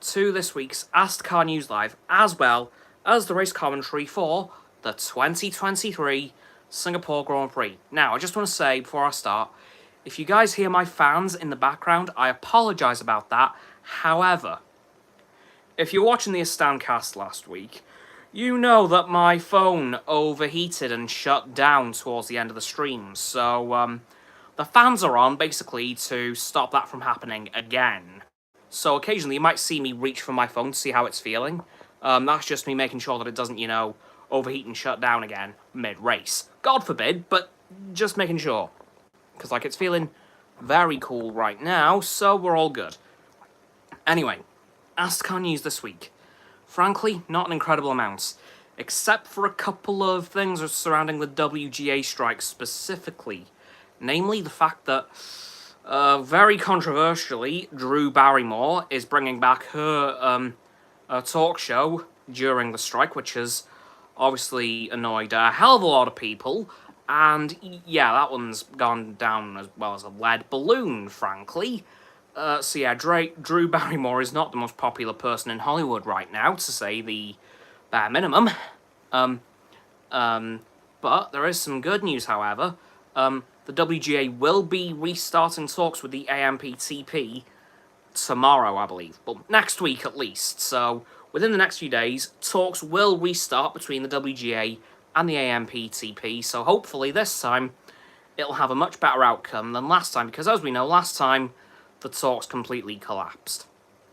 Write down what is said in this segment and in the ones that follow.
to this week's AstCa News Live, as well as the race commentary for the 2023 Singapore Grand Prix. Now, I just want to say before I start, if you guys hear my fans in the background, I apologise about that. However, if you're watching the AstCast last week, you know that my phone overheated and shut down towards the end of the stream, so the fans are on, basically, to stop that from happening again. So occasionally you might see me reach for my phone to see how it's feeling. That's just me making sure that it doesn't, overheat and shut down again mid-race. God forbid, but just making sure. Because, it's feeling very cool right now, so we're all good. Anyway, AstCa News this week. Frankly, not an incredible amount, except for a couple of things surrounding the WGA strike specifically. Namely, the fact that, very controversially, Drew Barrymore is bringing back her talk show during the strike, which has obviously annoyed a hell of a lot of people. And yeah, that one's gone down as well as a lead balloon, frankly. So yeah, Drew Barrymore is not the most popular person in Hollywood right now, to say the bare minimum. But there is some good news, however. The WGA will be restarting talks with the AMPTP tomorrow, I believe. Well, next week at least. So, within the next few days, talks will restart between the WGA and the AMPTP. So, hopefully this time, it'll have a much better outcome than last time. Because, as we know, last time, the talks completely collapsed.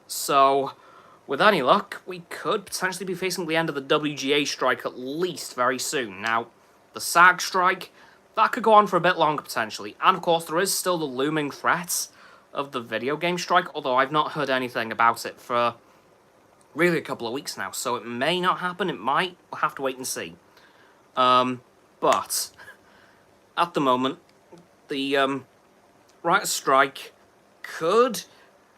So, with any luck, we could potentially be facing the end of the WGA strike at least very soon. Now, the SAG strike, that could go on for a bit longer, potentially. And, of course, there is still the looming threat of the video game strike, although I've not heard anything about it for really a couple of weeks now. So it may not happen, it might. We'll have to wait and see. But, at the moment, the writer's strike could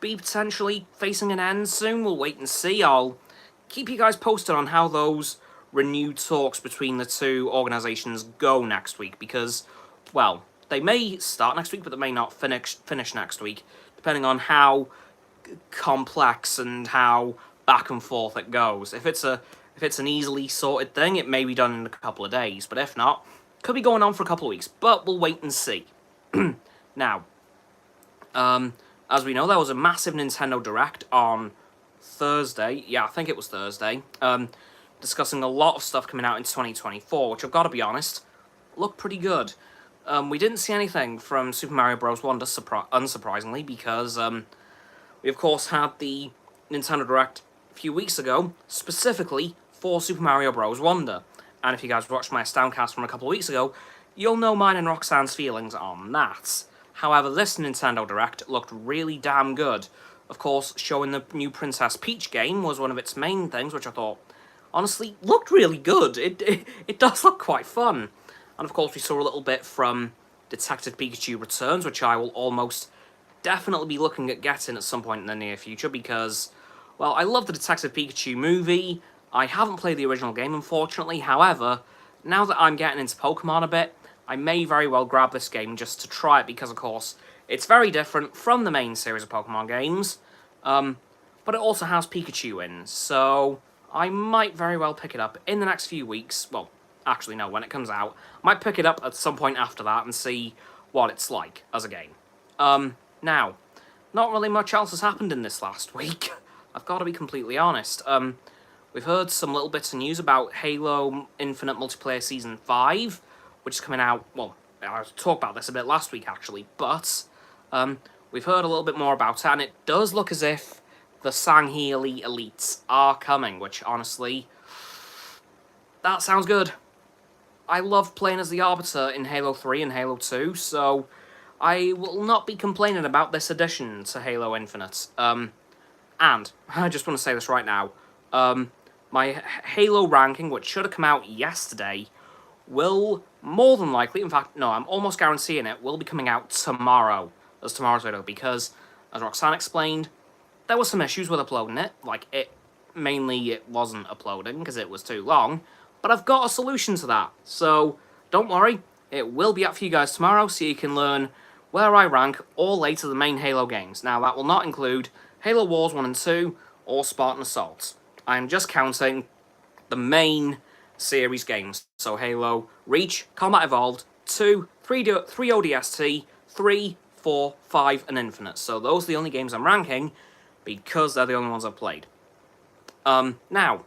be potentially facing an end soon. We'll wait and see. I'll keep you guys posted on how those renewed talks between the two organisations go next week, because, well, they may start next week, but they may not finish next week, depending on how complex and how back and forth it goes. If it's an easily sorted thing, it may be done in a couple of days, but if not, it could be going on for a couple of weeks, but we'll wait and see. Now, as we know, there was a massive Nintendo Direct on Thursday. Yeah, I think it was Thursday. Discussing a lot of stuff coming out in 2024, which I've got to be honest, looked pretty good. We didn't see anything from Super Mario Bros. Wonder, unsurprisingly, because we of course had the Nintendo Direct a few weeks ago, specifically for Super Mario Bros. Wonder. And if you guys watched my Soundcast from a couple of weeks ago, you'll know mine and Roxanne's feelings on that. However, this Nintendo Direct looked really damn good. Of course, showing the new Princess Peach game was one of its main things, which I thought, honestly, looked really good. It does look quite fun. And of course we saw a little bit from Detective Pikachu Returns, which I will almost definitely be looking at getting at some point in the near future, because, well, I love the Detective Pikachu movie. I haven't played the original game, unfortunately. However, now that I'm getting into Pokemon a bit, I may very well grab this game just to try it, because of course it's very different from the main series of Pokemon games, but it also has Pikachu in, so I might very well pick it up in the next few weeks. Well, actually, no, when it comes out. I might pick it up at some point after that and see what it's like as a game. Now, not really much else has happened in this last week. I've got to be completely honest. We've heard some little bits of news about Halo Infinite Multiplayer Season 5, which is coming out, well, I talked about this a bit last week, actually, but we've heard a little bit more about it, and it does look as if the Sangheili Elites are coming, which, honestly, that sounds good. I love playing as the Arbiter in Halo 3 and Halo 2, so I will not be complaining about this addition to Halo Infinite. And, I just want to say this right now, my Halo ranking, which should have come out yesterday, will more than likely, in fact, no, I'm almost guaranteeing it, will be coming out tomorrow, as tomorrow's video, because, as Roxanne explained, there were some issues with uploading it, mainly it wasn't uploading, because it was too long, but I've got a solution to that, so don't worry, it will be up for you guys tomorrow, so you can learn where I rank all 8 of the main Halo games. Now, that will not include Halo Wars 1 and 2, or Spartan Assault. I'm just counting the main series games. So Halo, Reach, Combat Evolved, 2, 3 ODST, 3, 4, 5, and Infinite. So those are the only games I'm ranking because they're the only ones I've played. Now,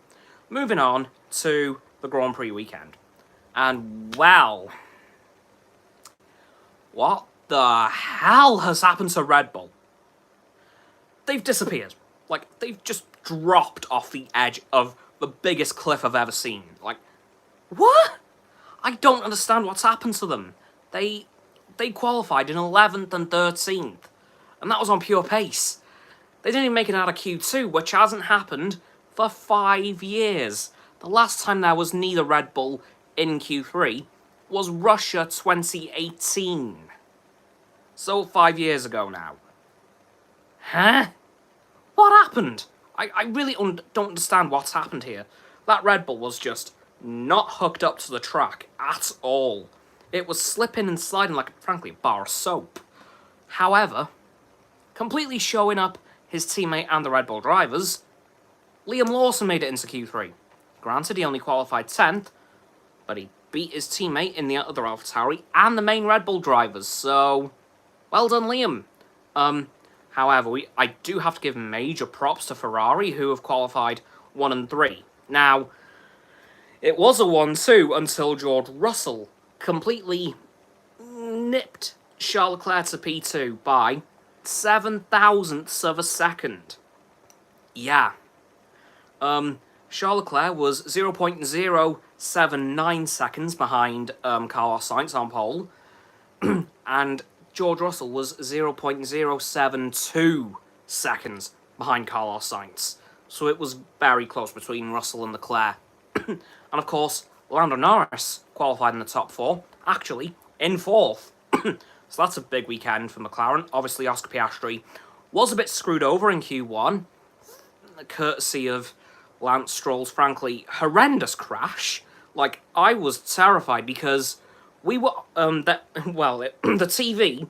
moving on to the Grand Prix weekend. And, well, what the hell has happened to Red Bull? They've disappeared. Like, they've just dropped off the edge of the biggest cliff I've ever seen. Like, what? I don't understand what's happened to them. They qualified in 11th and 13th, and that was on pure pace. They didn't even make it out of Q2, which hasn't happened for 5 years. The last time there was neither Red Bull in Q3 was Russia 2018. So 5 years ago now. Huh? What happened? I really don't understand what's happened here. That Red Bull was just not hooked up to the track at all. It was slipping and sliding like, frankly, a bar of soap. However, completely showing up his teammate and the Red Bull drivers, Liam Lawson made it into Q3. Granted, he only qualified 10th, but he beat his teammate in the other AlphaTauri and the main Red Bull drivers, so well done, Liam. However, I do have to give major props to Ferrari, who have qualified 1 and 3. Now, it was a 1-2 until George Russell completely nipped Charles Leclerc to P2 by 7,000ths of a second. Yeah. Charles Leclerc was 0.079 seconds behind Carlos Sainz on pole, and George Russell was 0.072 seconds behind Carlos Sainz. So it was very close between Russell and Leclerc. And of course, Lando Norris qualified in the top 4, actually in 4th. So that's a big weekend for McLaren. Obviously, Oscar Piastri was a bit screwed over in Q1, courtesy of Lance Stroll's, frankly, horrendous crash. Like, I was terrified because we were, the TV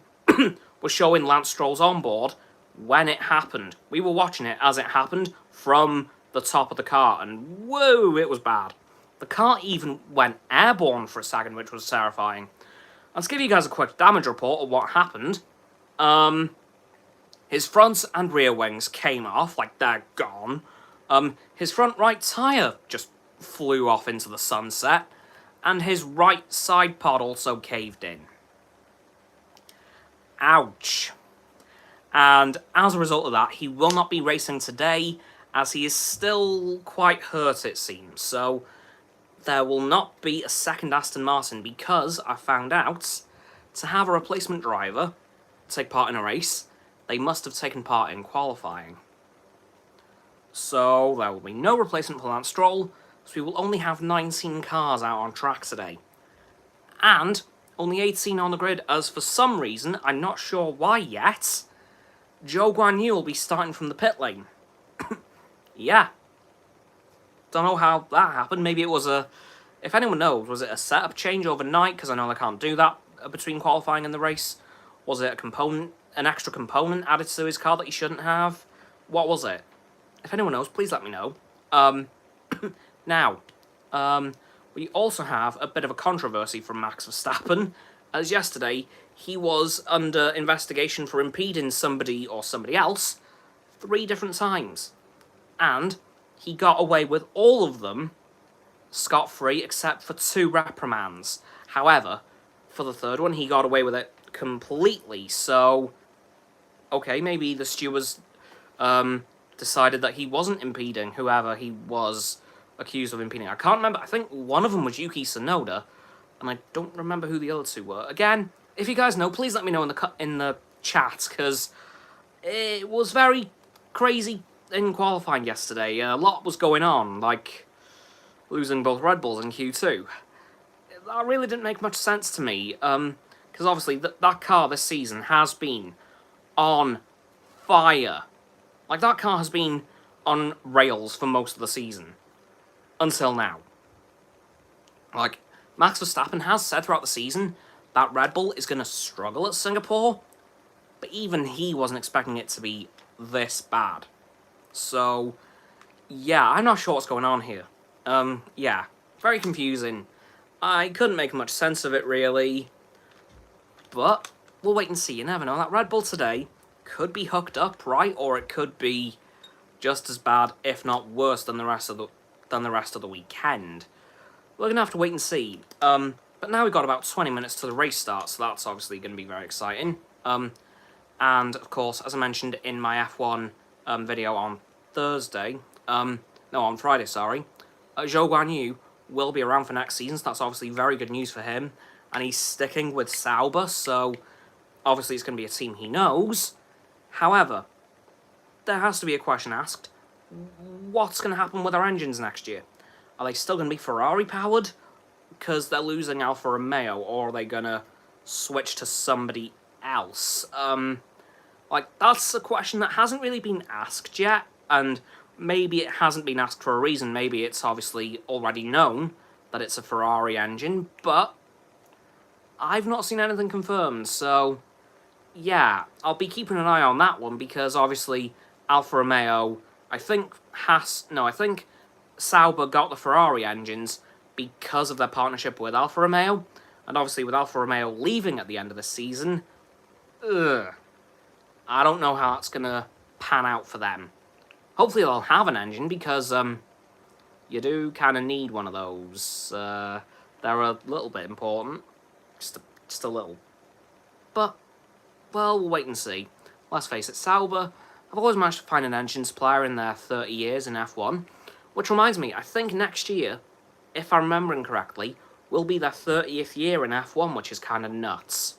was showing Lance Stroll's onboard when it happened. We were watching it as it happened from the top of the car, and whoa, it was bad. The car even went airborne for a second, which was terrifying. And to give you guys a quick damage report of what happened, his front and rear wings came off, like they're gone. His front right tyre just flew off into the sunset, and his right side pod also caved in. Ouch. And as a result of that, he will not be racing today, as he is still quite hurt, it seems. So there will not be a second Aston Martin, because I found out to have a replacement driver take part in a race, they must have taken part in qualifying. So there will be no replacement for Lance Stroll, so we will only have 19 cars out on track today. And only 18 on the grid, as for some reason, I'm not sure why yet, Zhou Guanyu will be starting from the pit lane. Yeah. Don't know how that happened. Maybe it was a... If anyone knows, was it a setup change overnight? Because I know they can't do that between qualifying and the race. Was it a component, an extra component added to his car that he shouldn't have? What was it? If anyone knows, please let me know. Now, we also have a bit of a controversy from Max Verstappen, as yesterday he was under investigation for impeding somebody or somebody else 3 different times. And he got away with all of them scot-free except for 2 reprimands. However, for the 3rd one, he got away with it completely, so... Okay, maybe the stewards decided that he wasn't impeding whoever he was accused of impeding. I can't remember. I think one of them was Yuki Tsunoda, and I don't remember who the other 2 were. Again, if you guys know, please let me know in the chat, because it was very crazy in qualifying yesterday. A lot was going on, like losing both Red Bulls in Q2. That really didn't make much sense to me, because obviously that car this season has been on fire. Like, that car has been on rails for most of the season. Until now. Like, Max Verstappen has said throughout the season that Red Bull is going to struggle at Singapore, but even he wasn't expecting it to be this bad. So, Yeah, I'm not sure what's going on here. Yeah, very confusing. I couldn't make much sense of it, really. But we'll wait and see. You never know. That Red Bull today could be hooked up, right? Or it could be just as bad, if not worse, than the rest of the weekend. We're gonna have to wait and see. But now we've got about 20 minutes to the race start, so that's obviously going to be very exciting. And of course, as I mentioned in my F1 video on on Friday, sorry, Zhou Guanyu will be around for next season, so that's obviously very good news for him. And he's sticking with Sauber, so obviously it's going to be a team he knows. However, there has to be a question asked. What's going to happen with our engines next year? Are they still going to be Ferrari-powered because they're losing Alfa Romeo, or are they going to switch to somebody else? That's a question that hasn't really been asked yet, and maybe it hasn't been asked for a reason. Maybe it's obviously already known that it's a Ferrari engine, but I've not seen anything confirmed, so yeah, I'll be keeping an eye on that one, because obviously Alfa Romeo, I think Sauber got the Ferrari engines because of their partnership with Alfa Romeo, and obviously with Alfa Romeo leaving at the end of the season, I don't know how it's going to pan out for them. Hopefully they'll have an engine, because you do kind of need one of those. They're a little bit important. Just a little. But, well, we'll wait and see. Let's face it, Sauber have always managed to find an engine supplier in their 30 years in F1. Which reminds me, I think next year, if I'm remembering correctly, will be their 30th year in F1, which is kind of nuts.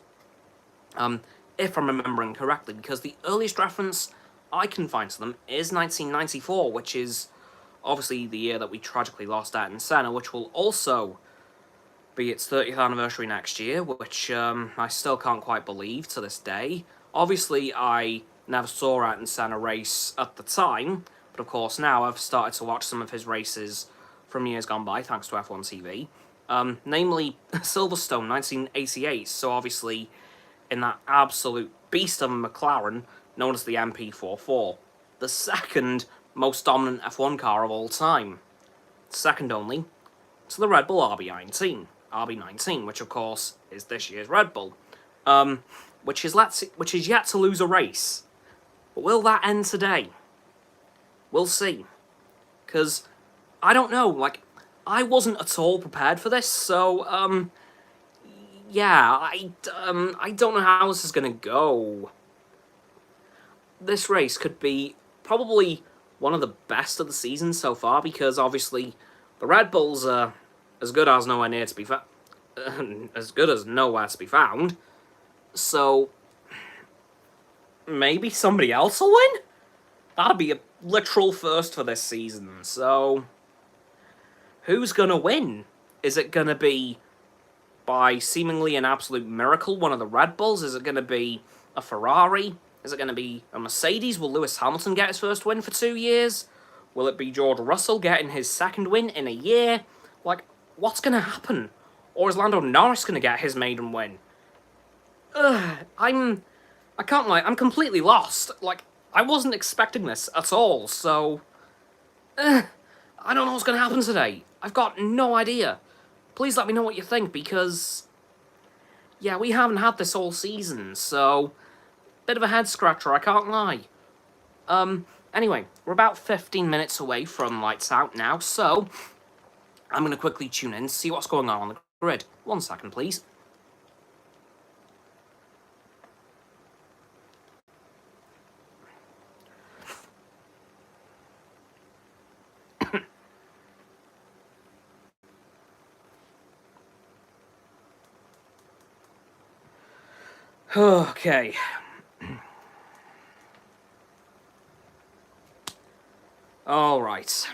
If I'm remembering correctly, because the earliest reference I can find to them is 1994, which is obviously the year that we tragically lost Ayrton Senna, which will also be its 30th anniversary next year, which I still can't quite believe to this day. Obviously, I never saw Ayrton Senna race at the time, but of course now I've started to watch some of his races from years gone by, thanks to F1 TV. Namely, Silverstone 1988, so obviously in that absolute beast of a McLaren known as the MP44, the second most dominant F1 car of all time. Second only to the Red Bull RB19, which of course is this year's Red Bull, which is yet to lose a race. But will that end today? We'll see. Because, I don't know, I wasn't at all prepared for this, so, yeah, I don't know how this is going to go. This race could be probably one of the best of the season so far, because obviously the Red Bulls are as good as nowhere to be found. So maybe somebody else will win? That'd be a literal first for this season. So who's gonna win? Is it gonna be, by seemingly an absolute miracle, one of the Red Bulls? Is it gonna be a Ferrari? Is it going to be a Mercedes? Will Lewis Hamilton get his first win for 2 years? Will it be George Russell getting his second win in a year? What's going to happen? Or is Lando Norris going to get his maiden win? I can't lie, I'm completely lost. I wasn't expecting this at all, so I don't know what's going to happen today. I've got no idea. Please let me know what you think, because yeah, we haven't had this all season, so bit of a head scratcher, I can't lie. Anyway, we're about 15 minutes away from lights out now, so I'm going to quickly tune in, see what's going on the grid. 1 second, please. Okay. Alright.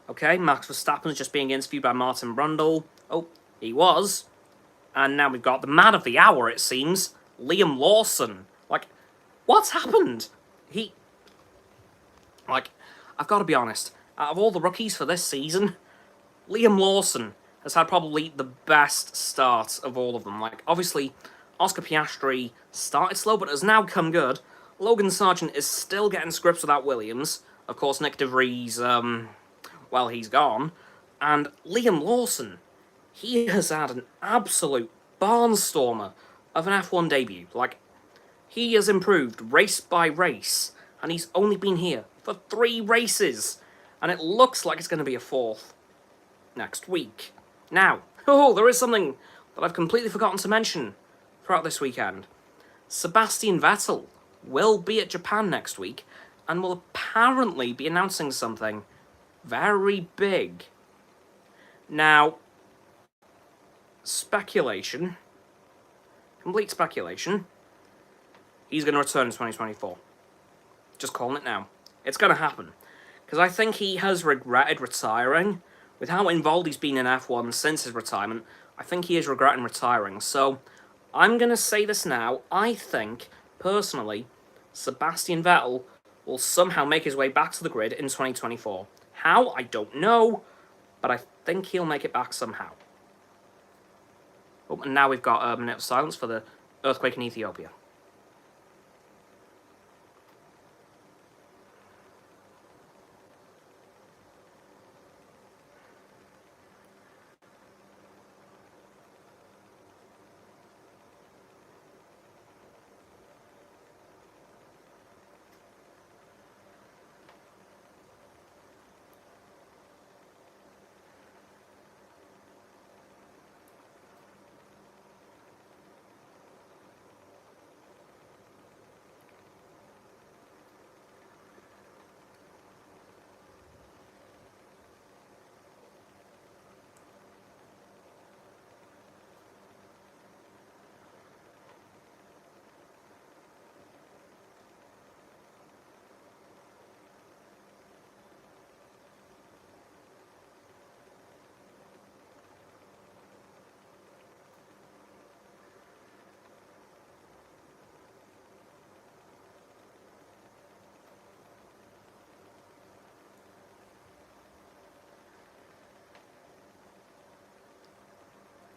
Okay, Max Verstappen is just being interviewed by Martin Brundle. Oh, he was. And now we've got the man of the hour, it seems, Liam Lawson. What's happened? I've got to be honest, out of all the rookies for this season, Liam Lawson has had probably the best start of all of them. Obviously, Oscar Piastri started slow, but has now come good. Logan Sargent is still getting scripts without Williams. Of course, Nick de Vries, well, he's gone. And Liam Lawson, he has had an absolute barnstormer of an F1 debut. Like, he has improved race by race, and he's only been here for 3 races. And it looks like it's going to be a 4th next week. Now, there is something that I've completely forgotten to mention throughout this weekend. Sebastian Vettel will be at Japan next week and will apparently be announcing something very big. Now, speculation, complete speculation, he's going to return in 2024. Just calling it now. It's going to happen. Because I think he has regretted retiring. With how involved he's been in F1 since his retirement, I think he is regretting retiring. So, I'm going to say this now. I think, personally, Sebastian Vettel will somehow make his way back to the grid in 2024. How? I don't know. But I think he'll make it back somehow. Oh, and now we've got a minute of silence for the earthquake in Ethiopia.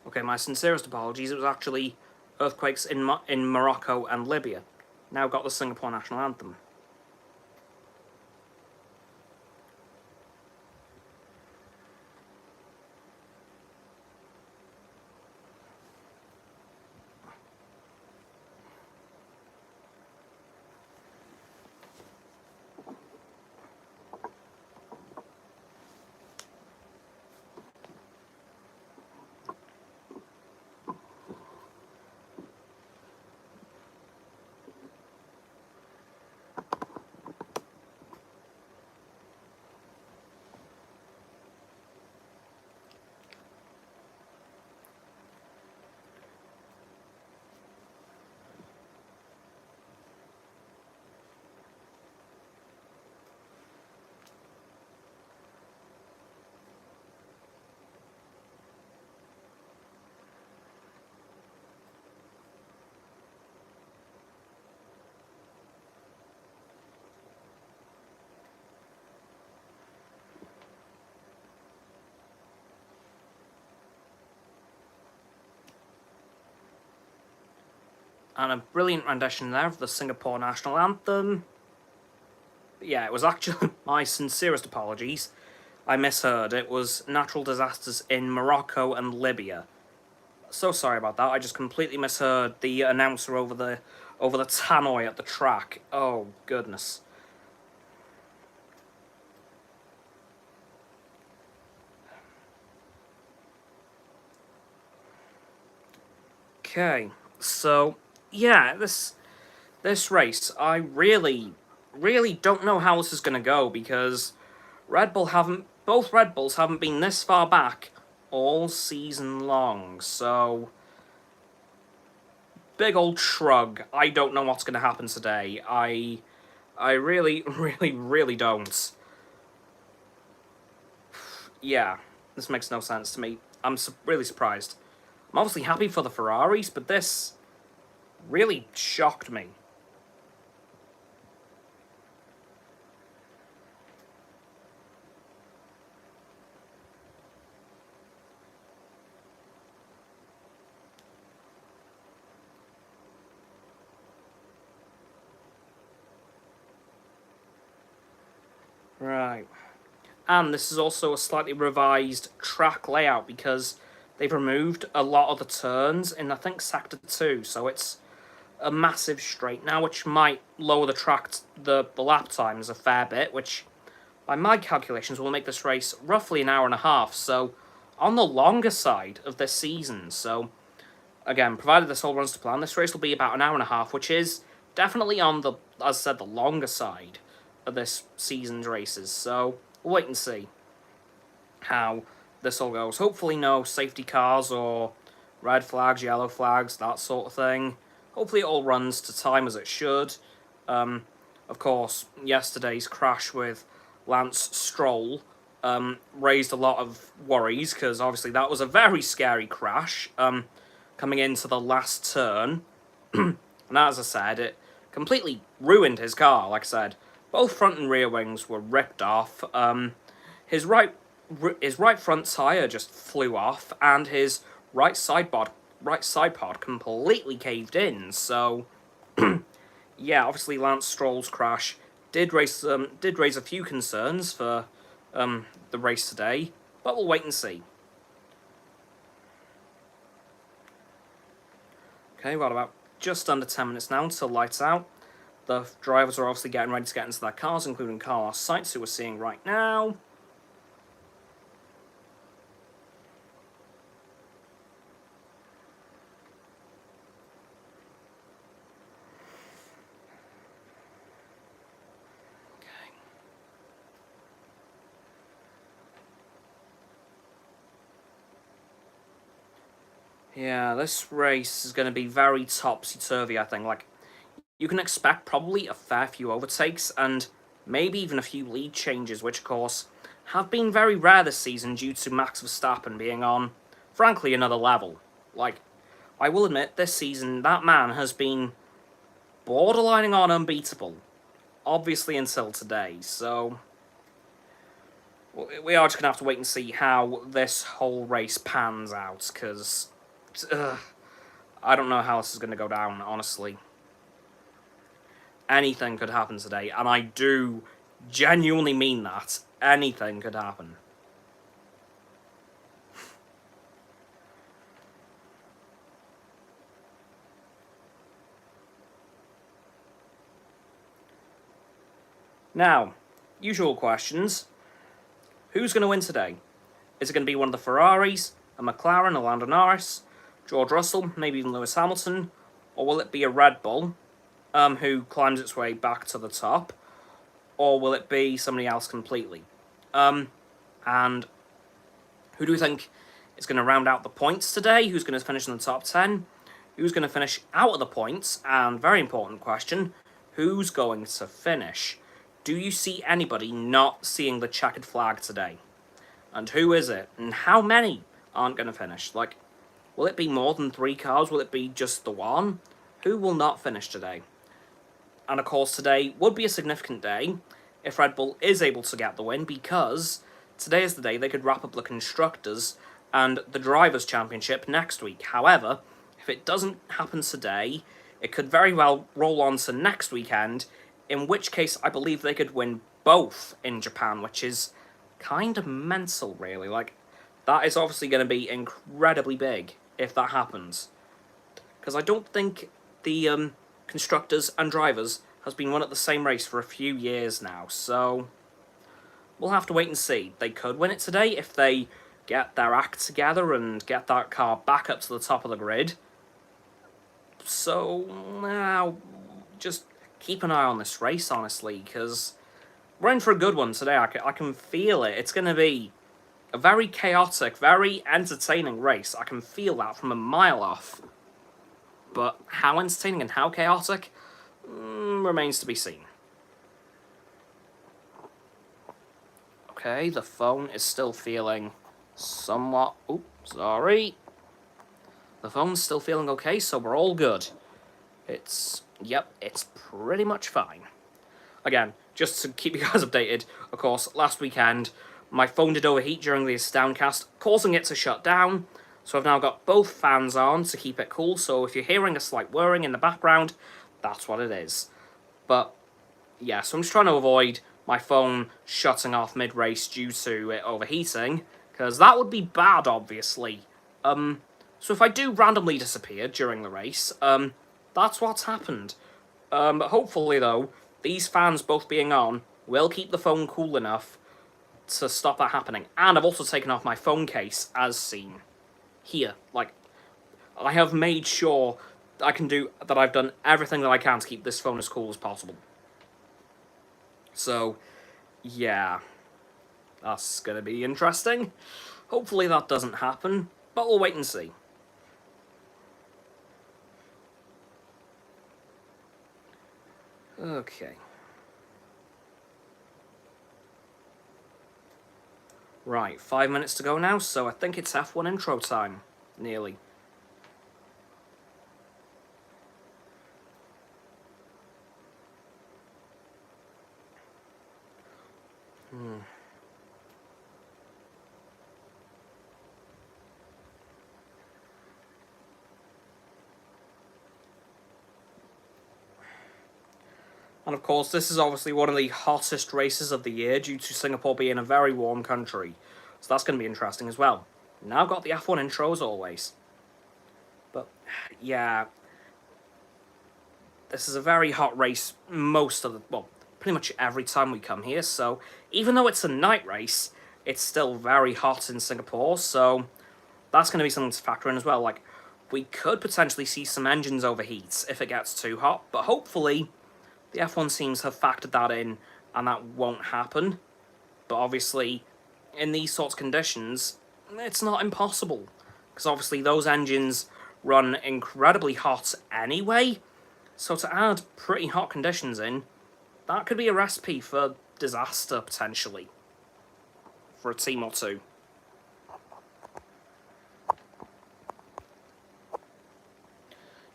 Okay, my sincerest apologies. It was actually earthquakes in Morocco and Libya. Now got the Singapore national anthem. And a brilliant rendition there of the Singapore national anthem. Yeah, it was actually my sincerest apologies. I misheard. It was natural disasters in Morocco and Libya. So sorry about that. I just completely misheard the announcer over the tannoy at the track. Oh, goodness. Okay, so yeah, this race, I really don't know how this is going to go, because both Red Bulls haven't been this far back all season long, so big old shrug. I don't know what's going to happen today. I really don't. Yeah, this makes no sense to me. I'm really surprised. I'm obviously happy for the Ferraris, but this really shocked me. Right. And this is also a slightly revised track layout because they've removed a lot of the turns in, I think, Sector 2. So it's a massive straight now, which might lower the the lap times a fair bit, which, by my calculations, will make this race roughly an hour and a half. So on the longer side of this season. So again, provided this all runs to plan, this race will be about an hour and a half, which is definitely on the, as I said, the longer side of this season's races. So we'll wait and see how this all goes. Hopefully no safety cars or red flags, yellow flags, that sort of thing. Hopefully it all runs to time as it should. Of course, yesterday's crash with Lance Stroll raised a lot of worries, because obviously that was a very scary crash coming into the last turn. And as I said, it completely ruined his car, like I said. Both front and rear wings were ripped off. His right front tyre just flew off, and his right side pod completely caved in. So, yeah, obviously Lance Stroll's crash did raise a few concerns for the race today, but we'll wait and see. Okay, we've got about just under 10 minutes now until lights out. The drivers are obviously getting ready to get into their cars, including Carlos Sainz, who we're seeing right now. Yeah, this race is going to be very topsy-turvy, I think. Like, you can expect probably a fair few overtakes and maybe even a few lead changes, which, of course, have been very rare this season due to Max Verstappen being on, frankly, another level. Like, I will admit, this season, that man has been borderlining on unbeatable, obviously until today, so we are just going to have to wait and see how this whole race pans out, because I don't know how this is going to go down, honestly. Anything could happen today, and I do genuinely mean that. Anything could happen. Now, usual questions. Who's going to win today? Is it going to be one of the Ferraris, a McLaren, a Lando Norris, George Russell, maybe even Lewis Hamilton? Or will it be a Red Bull, who climbs its way back to the top? Or will it be somebody else completely? And who do we think is going to round out the points today? Who's going to finish in the top 10? Who's going to finish out of the points? And very important question, who's going to finish? Do you see anybody not seeing the checkered flag today? And who is it? And how many aren't going to finish? Like, will it be more than 3 cars? Will it be just the one? Who will not finish today? And of course, today would be a significant day if Red Bull is able to get the win, because today is the day they could wrap up the Constructors and the Drivers' Championship next week. However, if it doesn't happen today, it could very well roll on to next weekend, in which case I believe they could win both in Japan, which is kind of mental, really. Like, that is obviously going to be incredibly big if that happens. Because I don't think the Constructors and Drivers has been won at the same race for a few years now, so we'll have to wait and see. They could win it today if they get their act together and get that car back up to the top of the grid. So, now, just keep an eye on this race, honestly, because we're in for a good one today. I can feel it. It's going to be a very chaotic, very entertaining race. I can feel that from a mile off. But how entertaining and how chaotic remains to be seen. Okay, the phone is still feeling somewhat... Oops, sorry. The phone's still feeling okay, so we're all good. Yep, it's pretty much fine. Again, just to keep you guys updated, of course, last weekend, my phone did overheat during the Downcast, causing it to shut down. So I've now got both fans on to keep it cool, so if you're hearing a slight whirring in the background, that's what it is. But, yeah, so I'm just trying to avoid my phone shutting off mid-race due to it overheating, because that would be bad, obviously. So if I do randomly disappear during the race, that's what's happened. Hopefully, though, these fans both being on will keep the phone cool enough to stop that happening. And I've also taken off my phone case, as seen here. Like, I have made sure that I've done everything that I can to keep this phone as cool as possible. So, yeah. That's gonna be interesting. Hopefully that doesn't happen, but we'll wait and see. Okay. Right, 5 minutes to go now, so I think it's F1 intro time. Nearly. And of course, this is obviously one of the hottest races of the year due to Singapore being a very warm country. So that's going to be interesting as well. Now I've got the F1 intro as always. But, yeah. This is a very hot race pretty much every time we come here. So, even though it's a night race, it's still very hot in Singapore. So, that's going to be something to factor in as well. Like, we could potentially see some engines overheat if it gets too hot. But hopefully, the F1 teams have factored that in, and that won't happen. But obviously, in these sorts of conditions, it's not impossible. Because obviously those engines run incredibly hot anyway. So to add pretty hot conditions in, that could be a recipe for disaster, potentially. For a team or two.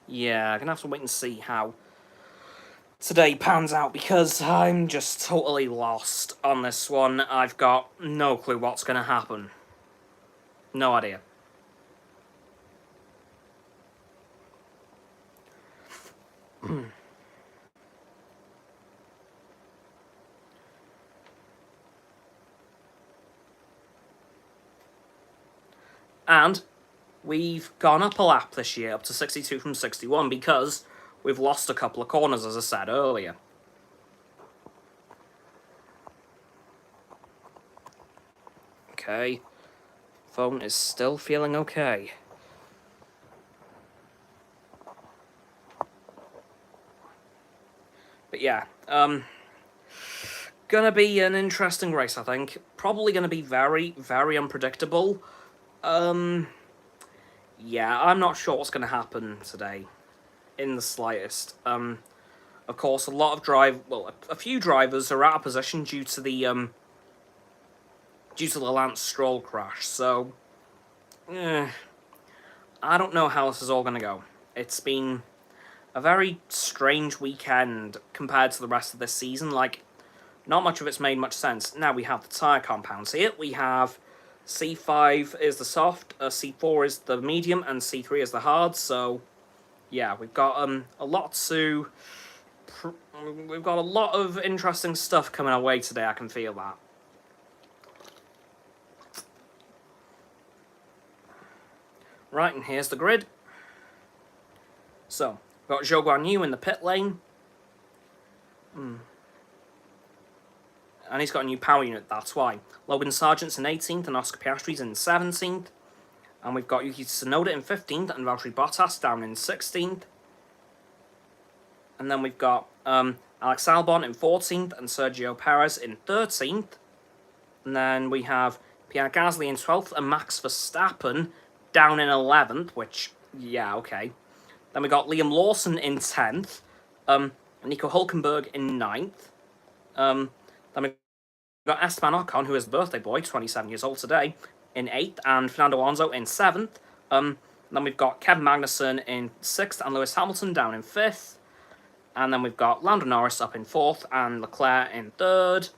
Yeah, I'm going to have to wait and see how today pans out, because I'm just totally lost on this one. I've got no clue what's going to happen. No idea. And we've gone up a lap this year, up to 62 from 61, because we've lost a couple of corners, as I said earlier. Okay. Phone is still feeling okay. But yeah, gonna be an interesting race, I think. Probably gonna be very, very unpredictable. Yeah, I'm not sure what's gonna happen today, in the slightest. Of course, a few drivers are out of position due to the Lance Stroll crash. So, I don't know how this is all gonna go. It's been a very strange weekend compared to the rest of this season. Like, not much of it's made much sense. Now we have the tyre compounds here. We have C5 is the soft, C4 is the medium, and C3 is the hard. So, yeah, we've got a lot of interesting stuff coming our way today. I can feel that. Right, and here's the grid. So, we've got Zhou Guanyu in the pit lane. And he's got a new power unit, that's why. Logan Sargent's in 18th and Oscar Piastri's in 17th. And we've got Yuki Tsunoda in 15th and Valtteri Bottas down in 16th. And then we've got Alex Albon in 14th and Sergio Perez in 13th. And then we have Pierre Gasly in 12th and Max Verstappen down in 11th, which, yeah, okay. Then we got Liam Lawson in 10th, Nico Hulkenberg in 9th. Then we've got Esteban Ocon, who is the birthday boy, 27 years old today, in 8th, and Fernando Alonso in 7th. Then we've got Kevin Magnussen in 6th, and Lewis Hamilton down in 5th. And then we've got Lando Norris up in 4th, and Leclerc in 3rd.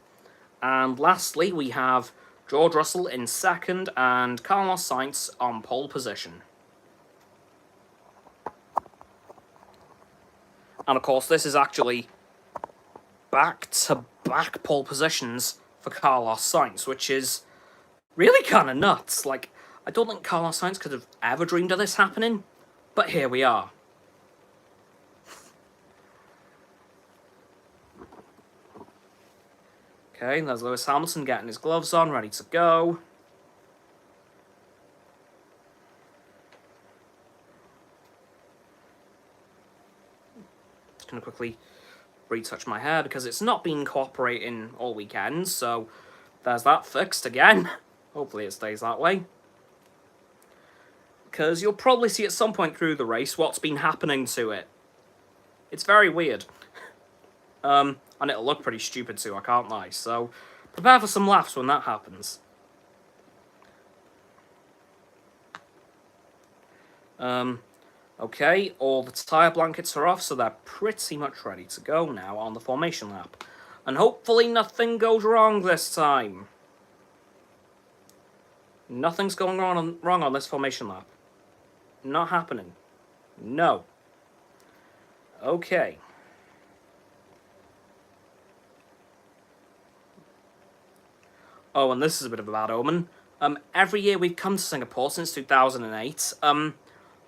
And lastly, we have George Russell in 2nd, and Carlos Sainz on pole position. And of course, this is actually back-to-back back-to-back pole positions for Carlos Sainz, which is really kind of nuts. Like, I don't think Carlos Sainz could have ever dreamed of this happening, but here we are. Okay, there's Lewis Hamilton getting his gloves on, ready to go. Just going to quickly retouch my hair because it's not been cooperating all weekend, so there's that fixed again. Hopefully it stays that way. Because you'll probably see at some point through the race what's been happening to it. It's very weird. And it'll look pretty stupid too, I can't lie. So, prepare for some laughs when that happens. Okay, all the tyre blankets are off, so they're pretty much ready to go now on the formation lap. And hopefully nothing goes wrong this time. Nothing's going wrong on this formation lap. Not happening. No. Okay. Oh, and this is a bit of a bad omen. Every year we've come to Singapore since 2008,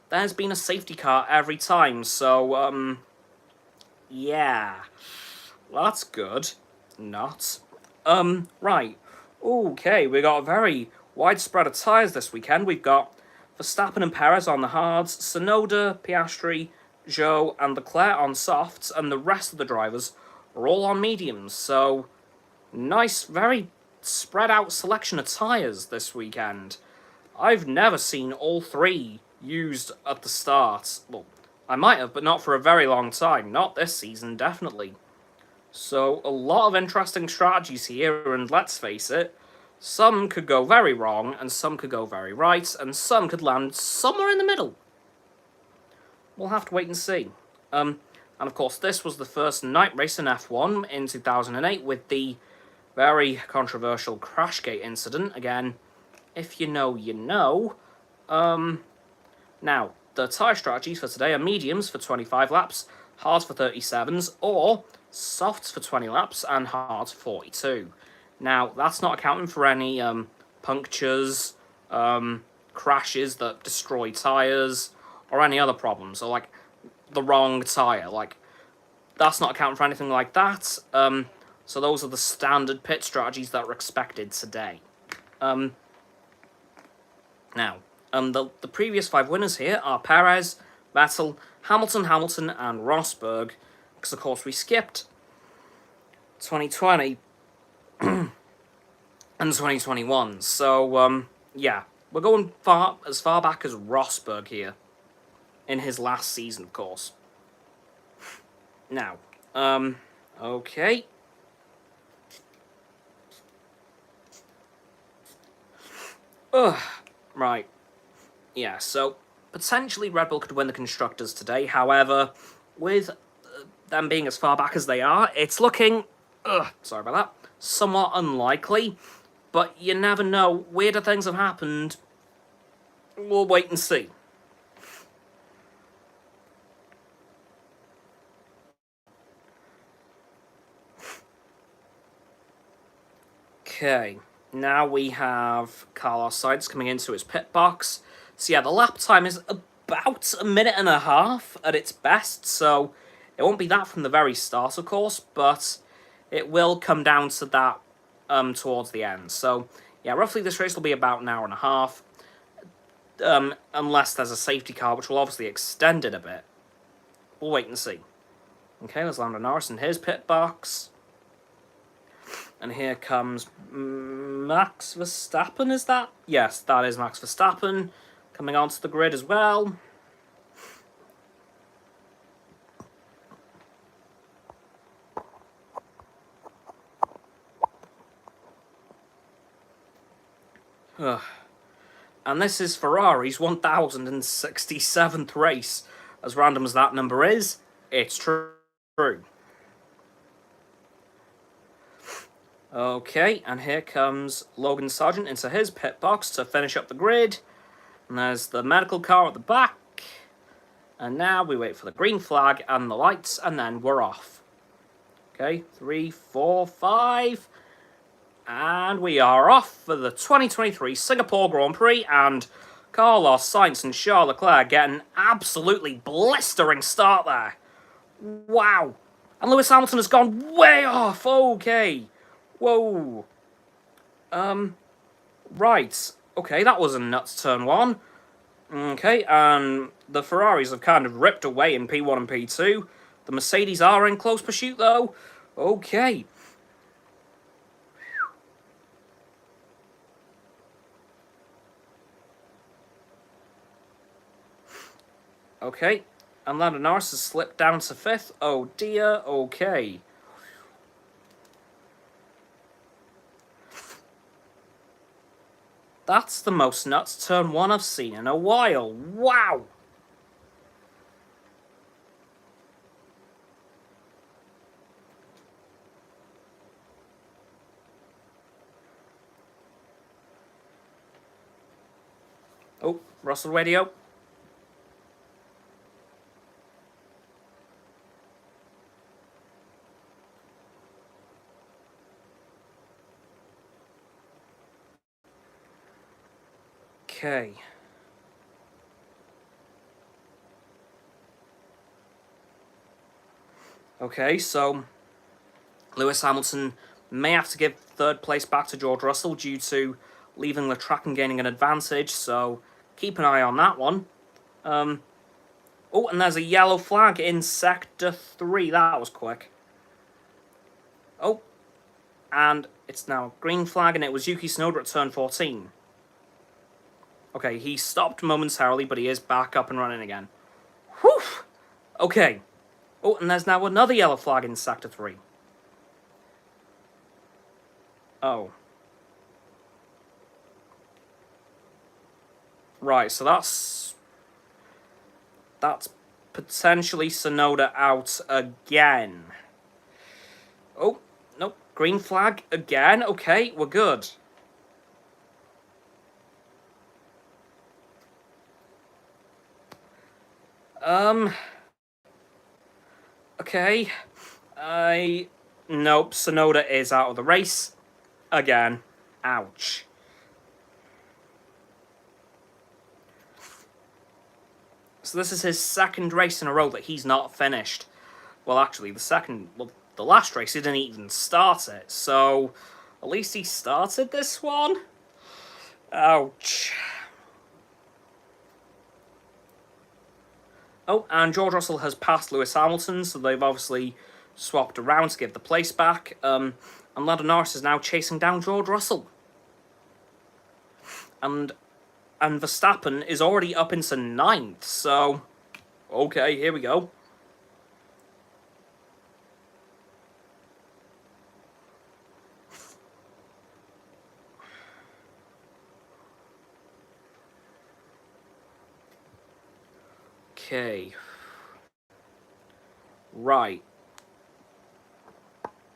there's been a safety car every time, so, yeah. Well, that's good. Not. Right. Okay, we got a very wide spread of tyres this weekend. We've got Verstappen and Perez on the hards, Tsunoda, Piastri, Zhou, and Leclerc on softs, and the rest of the drivers are all on mediums, so nice, very spread out selection of tyres this weekend. I've never seen all three used at the start. Well, I might have, but not for a very long time. Not this season, definitely. So, a lot of interesting strategies here, and let's face it, some could go very wrong, and some could go very right, and some could land somewhere in the middle. We'll have to wait and see. And of course, this was the first night race in F1 in 2008 with the very controversial Crashgate incident. Again, if you know, you know. Now, the tyre strategies for today are mediums for 25 laps, hards for 37s, or softs for 20 laps, and hards 42. Now, that's not accounting for any punctures, crashes that destroy tyres, or any other problems, or like the wrong tyre. Like, that's not accounting for anything like that. So those are the standard pit strategies that are expected today. Now, the previous 5 winners here are Perez, Vettel, Hamilton, and Rosberg, because of course we skipped 2020 and 2021. So, yeah, we're going as far back as Rosberg here, in his last season, of course. Now, okay. Right. Yeah, so potentially Red Bull could win the Constructors today. However, with them being as far back as they are, it's looking, sorry about that, somewhat unlikely. But you never know. Weirder things have happened. We'll wait and see. Okay. Now we have Carlos Sainz coming into his pit box. So yeah, the lap time is about a minute and a half at its best, so it won't be that from the very start, of course, but it will come down to that towards the end. So yeah, roughly this race will be about an hour and a half, unless there's a safety car, which will obviously extend it a bit. We'll wait and see. Okay, there's Lando Norris in his pit box. And here comes Max Verstappen, is that? Yes, that is Max Verstappen, coming onto the grid as well. And this is Ferrari's 1067th race. As random as that number is, it's true. Okay, and here comes Logan Sargent into his pit box to finish up the grid. And there's the medical car at the back. And now we wait for the green flag and the lights, and then we're off. Okay, 3, 4, 5. And we are off for the 2023 Singapore Grand Prix, and Carlos Sainz and Charles Leclerc get an absolutely blistering start there. Wow. And Lewis Hamilton has gone way off. Okay. Whoa. Right. Okay, that was a nuts turn 1. Okay, and the Ferraris have kind of ripped away in P1 and P2. The Mercedes are in close pursuit, though. Okay. Okay, and Lando Norris has slipped down to 5th. Oh dear, okay. That's the most nuts turn 1 I've seen in a while. Wow! Oh, Russell radio. Okay. Okay, so Lewis Hamilton may have to give 3rd place back to George Russell due to leaving the track and gaining an advantage, so keep an eye on that one. Oh, and there's a yellow flag in Sector 3. That was quick. Oh, and it's now a green flag, and it was Yuki Tsunoda at turn 14. Okay, he stopped momentarily, but he is back up and running again. Whew! Okay. Oh, and there's now another yellow flag in Sector 3. Oh. Right, so that's potentially Tsunoda out again. Oh, nope. Green flag again. Okay, we're good. Okay. Nope, Tsunoda is out of the race. Again. Ouch. So this is his 2nd race in a row that he's not finished. Well, actually, the last race he didn't even start it, so at least he started this one? Ouch. Oh, and George Russell has passed Lewis Hamilton, so they've obviously swapped around to give the place back. And Lando Norris is now chasing down George Russell. And Verstappen is already up into 9th, so okay, here we go. Okay. Right.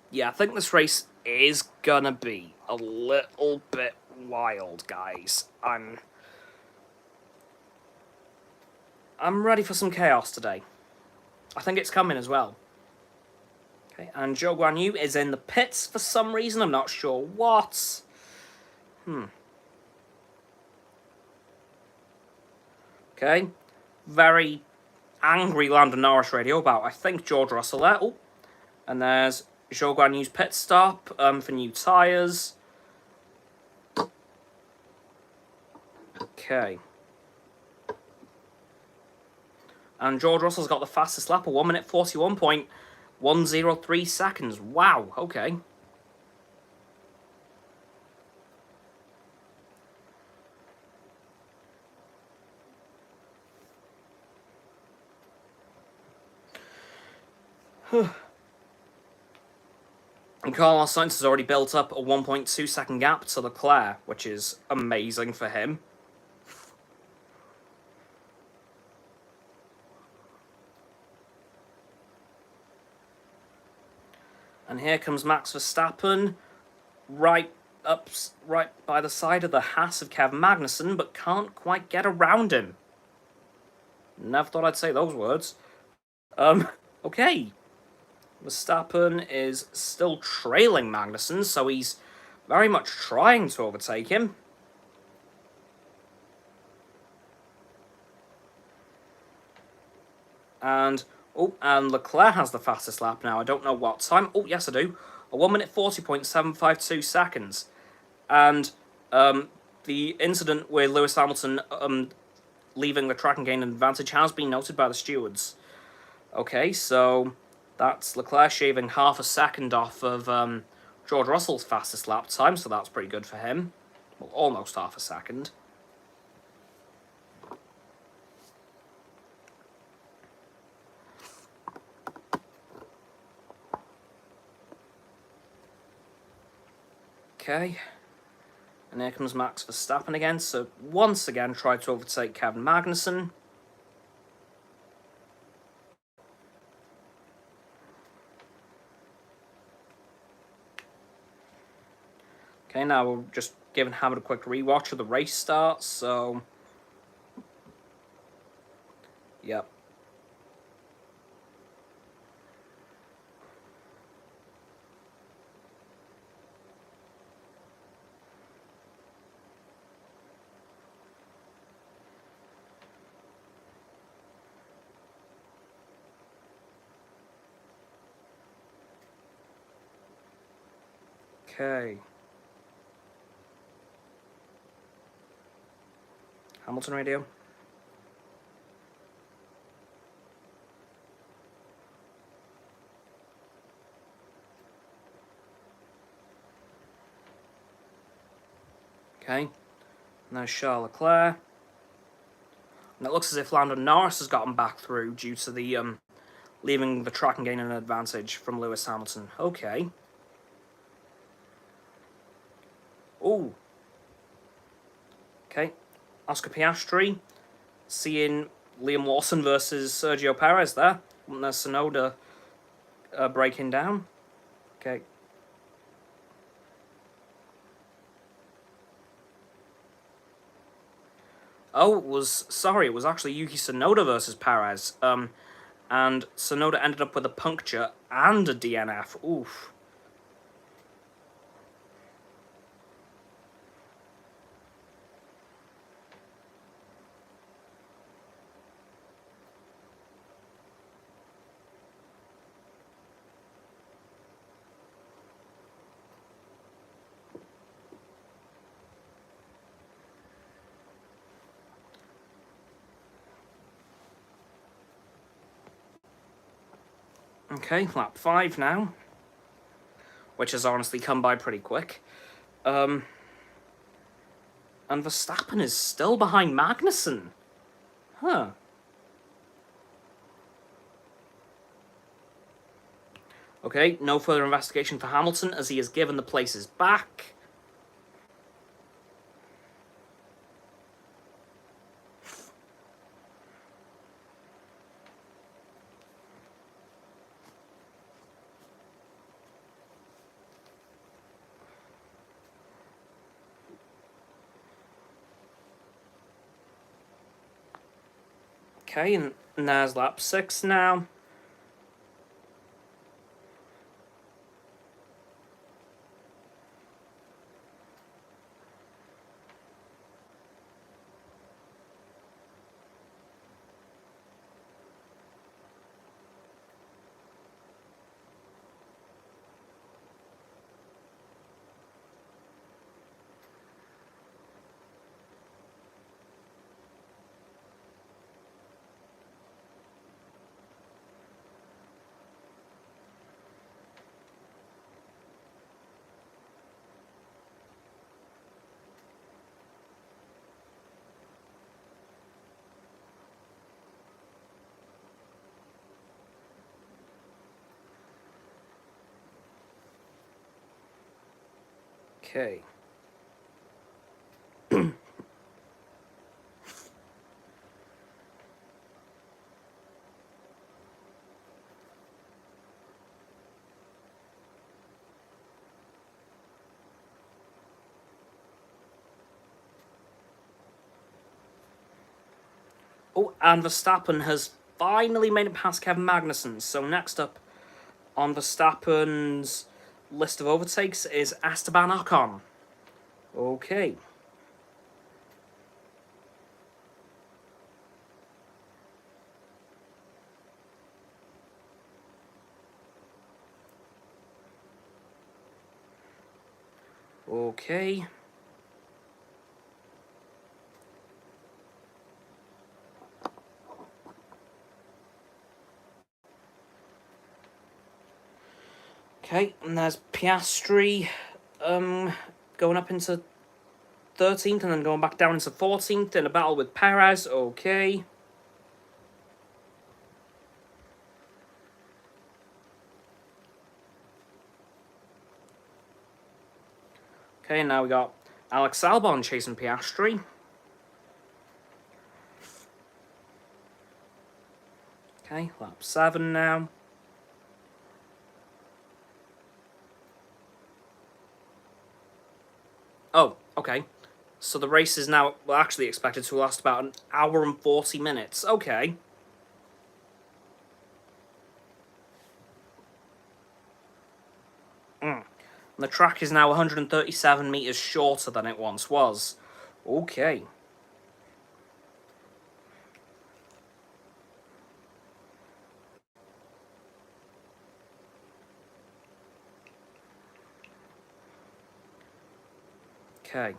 Yeah, I think this race is gonna be a little bit wild, guys. I'm ready for some chaos today. I think it's coming as well. Okay, and Zhou Guanyu is in the pits for some reason. I'm not sure what. Okay. Very angry Lando Norris radio about, I think, George Russell there. Oh, and there's Zhou Guanyu's pit stop for new tyres. Okay. And George Russell's got the fastest lap of 1 minute 41.103 seconds. Wow, okay. And Carlos Sainz has already built up a 1.2 second gap to Leclerc, which is amazing for him. And here comes Max Verstappen, right by the side of the Haas of Kevin Magnussen, but can't quite get around him. Never thought I'd say those words. Okay. Verstappen is still trailing Magnussen, so he's very much trying to overtake him. And Leclerc has the fastest lap now. I don't know what time. Oh, yes, I do. A 1 minute 40.752 seconds. And the incident with Lewis Hamilton leaving the track and gaining an advantage has been noted by the stewards. Okay, so that's Leclerc shaving half a second off of George Russell's fastest lap time, so that's pretty good for him. Well, almost half a second. Okay. And here comes Max Verstappen again, so once again tried to overtake Kevin Magnussen. Okay, now we're just giving Hamid a quick rewatch of the race start, so... Yep. Okay. Hamilton radio. Okay. Now Charles Leclerc. And it looks as if Lando Norris has gotten back through due to the leaving the track and gaining an advantage from Lewis Hamilton. Okay. Oh. Okay. Oscar Piastri seeing Liam Lawson versus Sergio Perez there. And there's Tsunoda breaking down. Okay. Oh, it was actually Yuki Tsunoda versus Perez. And Tsunoda ended up with a puncture and a DNF. Oof. Okay, lap 5 now, which has honestly come by pretty quick. And Verstappen is still behind Magnussen. Huh. Okay, no further investigation for Hamilton as he is given the places back. Okay, and there's lap 6 now. Okay. Oh, and Verstappen has finally made it past Kevin Magnussen. So next up on Verstappen's list of overtakes is Esteban Ocon. Okay. Okay. Okay, and there's Piastri going up into 13th and then going back down into 14th in a battle with Perez. Okay. Okay, now we got Alex Albon chasing Piastri. Okay, lap 7 now. Oh, okay. So the race is now actually expected to last about an hour and 40 minutes. Okay. The track is now 137 metres shorter than it once was. Okay. Okay.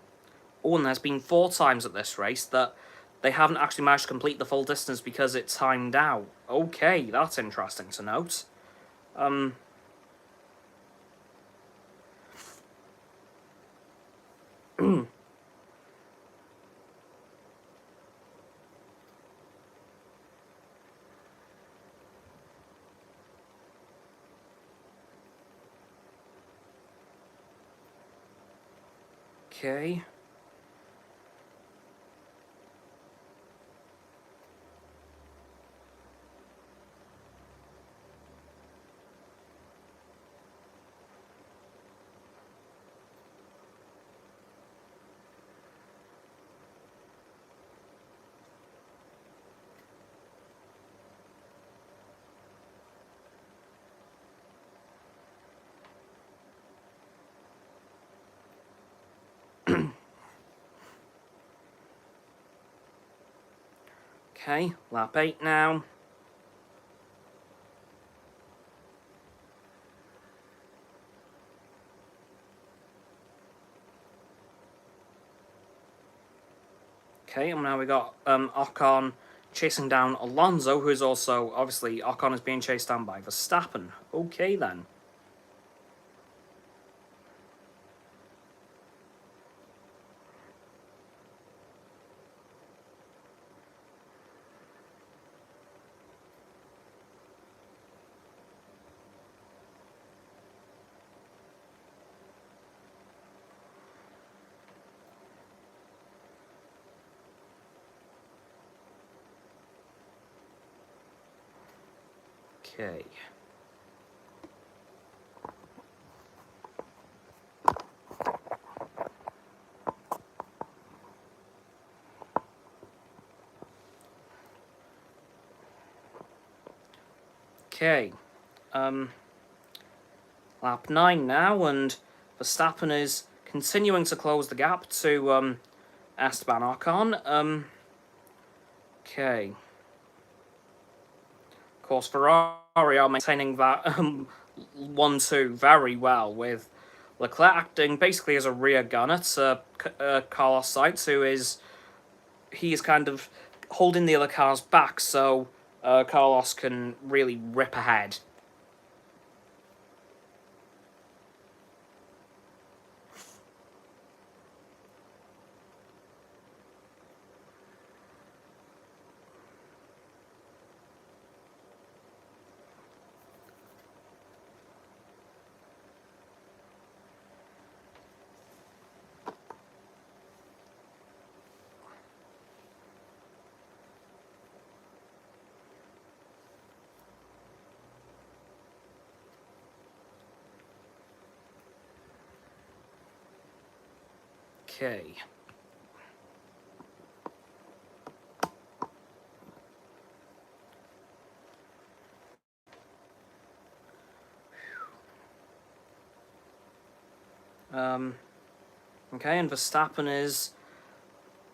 Oh, and there's been 4 times at this race that they haven't actually managed to complete the full distance because it timed out. Okay, that's interesting to note. Okay. Okay, lap 8 now. Okay, and now we got Ocon chasing down Alonso, who is also, obviously, Ocon is being chased down by Verstappen. Okay, then. Okay. Okay. Lap 9 now, and Verstappen is continuing to close the gap to Esteban Ocon. Okay. Of course, Ferrari are maintaining that 1-2 very well, with Leclerc acting basically as a rear gunner to Carlos Sainz, who is kind of holding the other cars back so Carlos can really rip ahead. Okay. Okay, and Verstappen is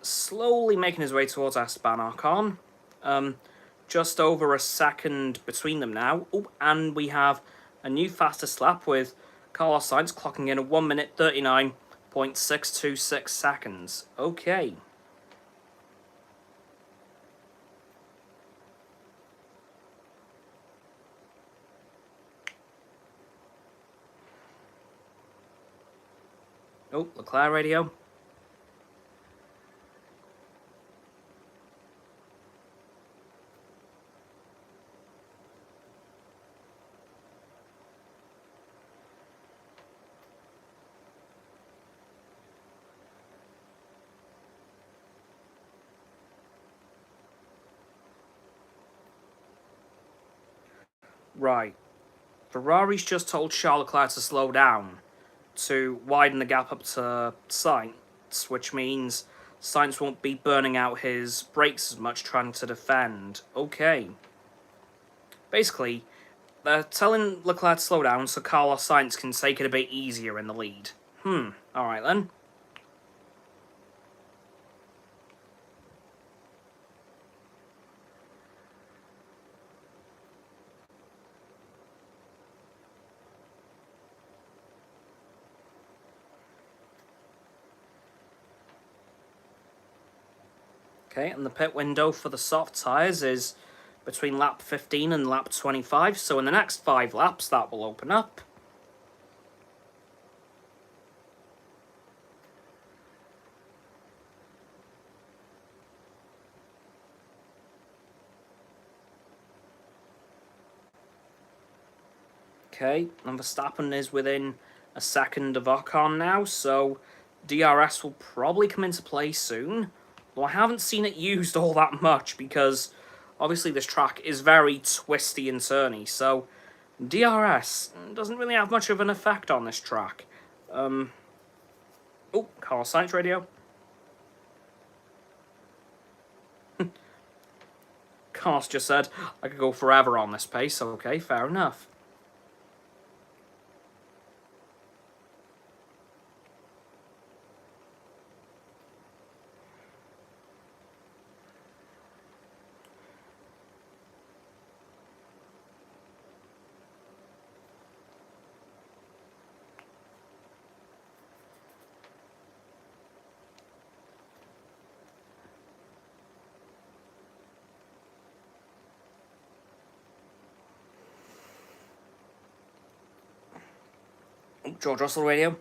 slowly making his way towards Esteban Ocon. Just over a second between them now. Oh, and we have a new fastest lap with Carlos Sainz clocking in a 1 minute 39.626 seconds. Okay. Oh, Leclerc radio. Right. Ferrari's just told Charles Leclerc to slow down to widen the gap up to Sainz, which means Sainz won't be burning out his brakes as much trying to defend. Okay. Basically, they're telling Leclerc to slow down so Carlos Sainz can take it a bit easier in the lead. Alright then. Okay, and the pit window for the soft tyres is between lap 15 and lap 25, so in the next 5 laps that will open up. Okay, and Verstappen is within a second of Ocon now, so DRS will probably come into play soon. Though I haven't seen it used all that much because obviously this track is very twisty and turny, so DRS doesn't really have much of an effect on this track. Oh, Carlos Sainz radio. Carlos just said I could go forever on this pace. Okay, fair enough. George Russell radio.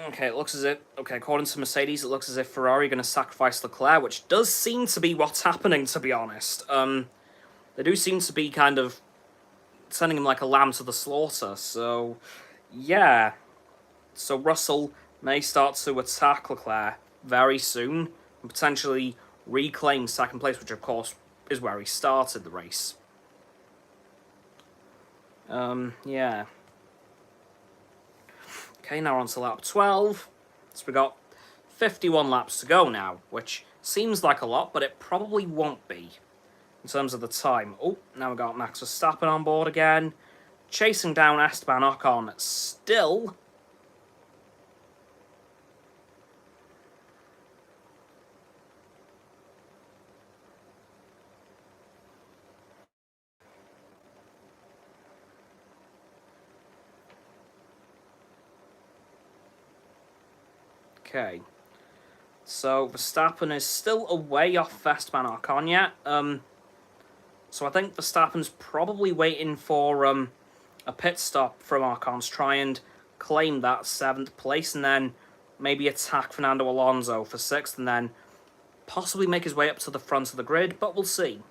Okay, it looks as if, according to Mercedes, it looks as if Ferrari are going to sacrifice Leclerc, which does seem to be what's happening, to be honest. They do seem to be kind of sending him like a lamb to the slaughter, so, yeah. So Russell may start to attack Leclerc very soon, and potentially reclaim second place, which of course is where he started the race. Yeah. Okay, now we're on to lap 12. So we got 51 laps to go now, which seems like a lot, but it probably won't be in terms of the time. Oh, now we've got Max Verstappen on board again, chasing down Esteban Ocon still. Okay, so Verstappen is still away off Esteban Ocon yet. So I think Verstappen's probably waiting for a pit stop from Ocon to try and claim that 7th place, and then maybe attack Fernando Alonso for 6th, and then possibly make his way up to the front of the grid, but we'll see.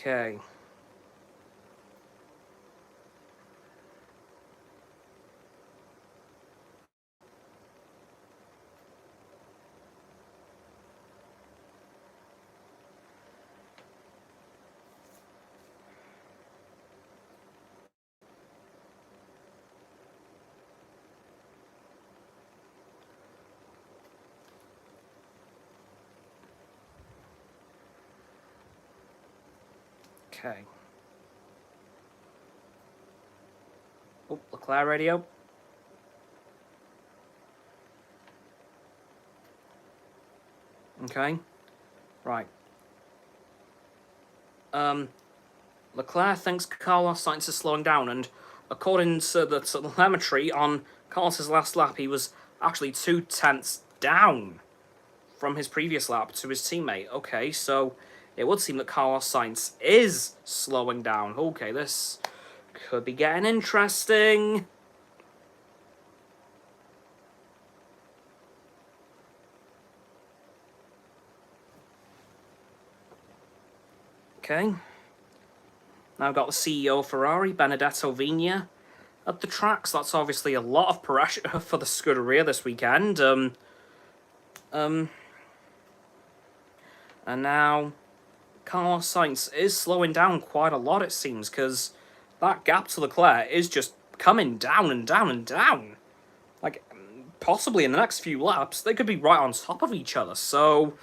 Okay. Okay. Oh, Leclerc radio. Okay. Right. Leclerc thinks Carlos Sainz is slowing down, and according to the telemetry on Carlos's last lap, he was actually 2/10 down from his previous lap to his teammate. Okay, so it would seem that Carlos Sainz is slowing down. Okay, this could be getting interesting. Okay. Now I've got the CEO of Ferrari, Benedetto Vigna, at the track, so that's obviously a lot of pressure for the Scuderia this weekend. And now Carlos Sainz is slowing down quite a lot, it seems, because that gap to Leclerc is just coming down and down and down. Like, possibly in the next few laps, they could be right on top of each other, so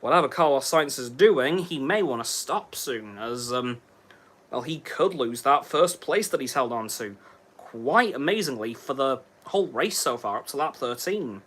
whatever Carlos Sainz is doing, he may want to stop soon, as, well, he could lose that first place that he's held on to, quite amazingly, for the whole race so far, up to lap 13.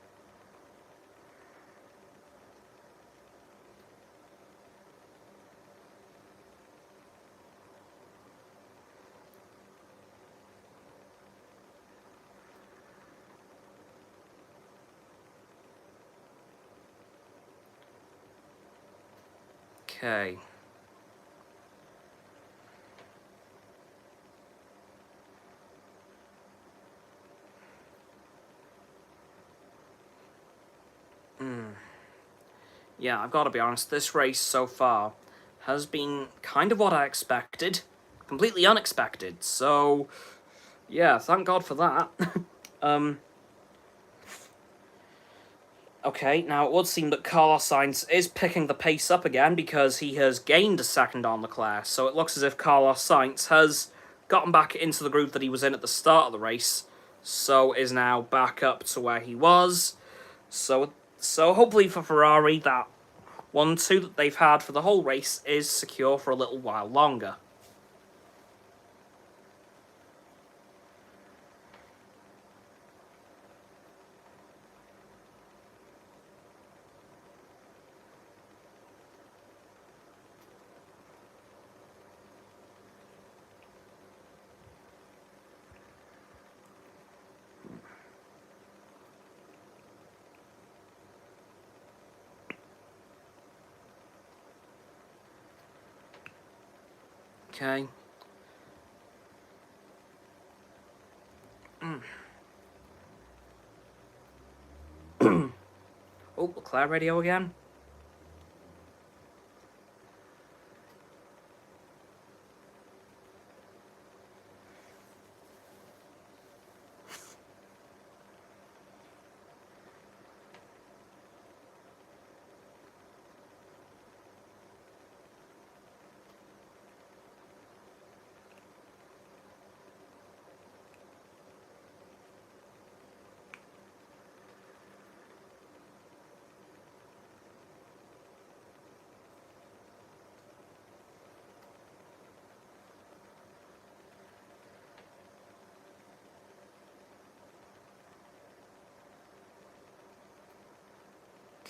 Okay. Yeah, I've got to be honest, this race so far has been kind of what I expected. Completely unexpected, so yeah, thank God for that. Okay, now it would seem that Carlos Sainz is picking the pace up again because he has gained a second on Leclerc, so it looks as if Carlos Sainz has gotten back into the groove that he was in at the start of the race, so is now back up to where he was. So hopefully for Ferrari, that 1-2 that they've had for the whole race is secure for a little while longer. Okay. Oh, Leclerc radio again.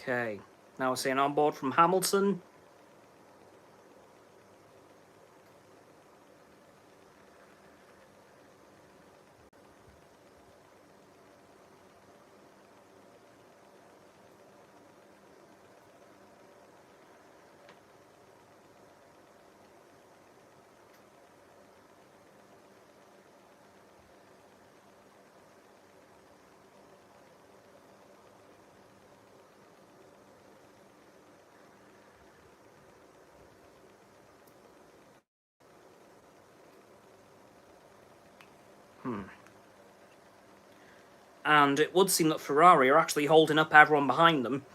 Okay, now we're seeing on board from Hamilton. And it would seem that Ferrari are actually holding up everyone behind them,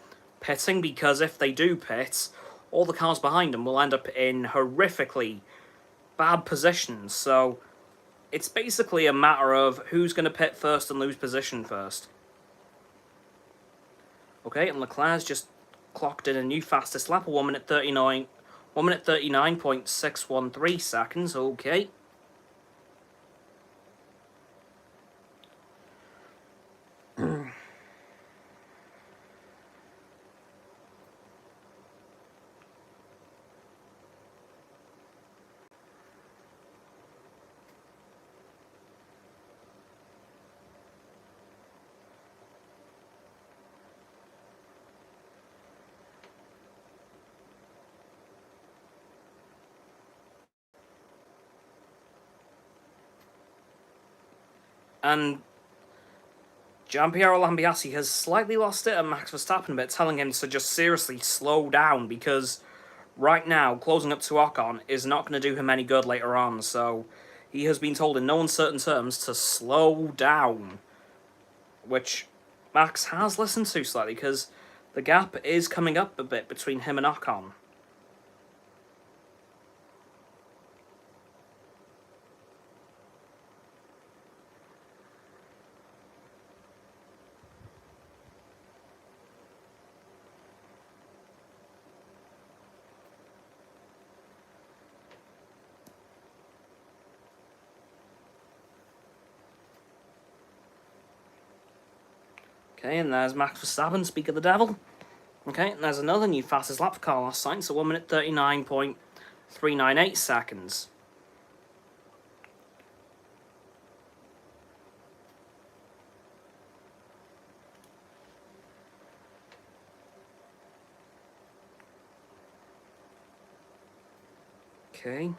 pitting, because if they do pit, all the cars behind them will end up in horrifically bad positions, so it's basically a matter of who's going to pit first and lose position first. Okay, and Leclerc's just clocked in a new fastest lap, 1 minute 39, 1 minute 39.613 seconds, okay. And Gianpiero Lambiase has slightly lost it at Max Verstappen a bit, telling him to just seriously slow down, because right now, closing up to Ocon is not going to do him any good later on, so he has been told in no uncertain terms to slow down, which Max has listened to slightly, because the gap is coming up a bit between him and Ocon. Okay, and there's Max Verstappen, speak of the devil. Okay, and there's another new fastest lap for Carlos Sainz at 1 minute 39.398 seconds. Okay.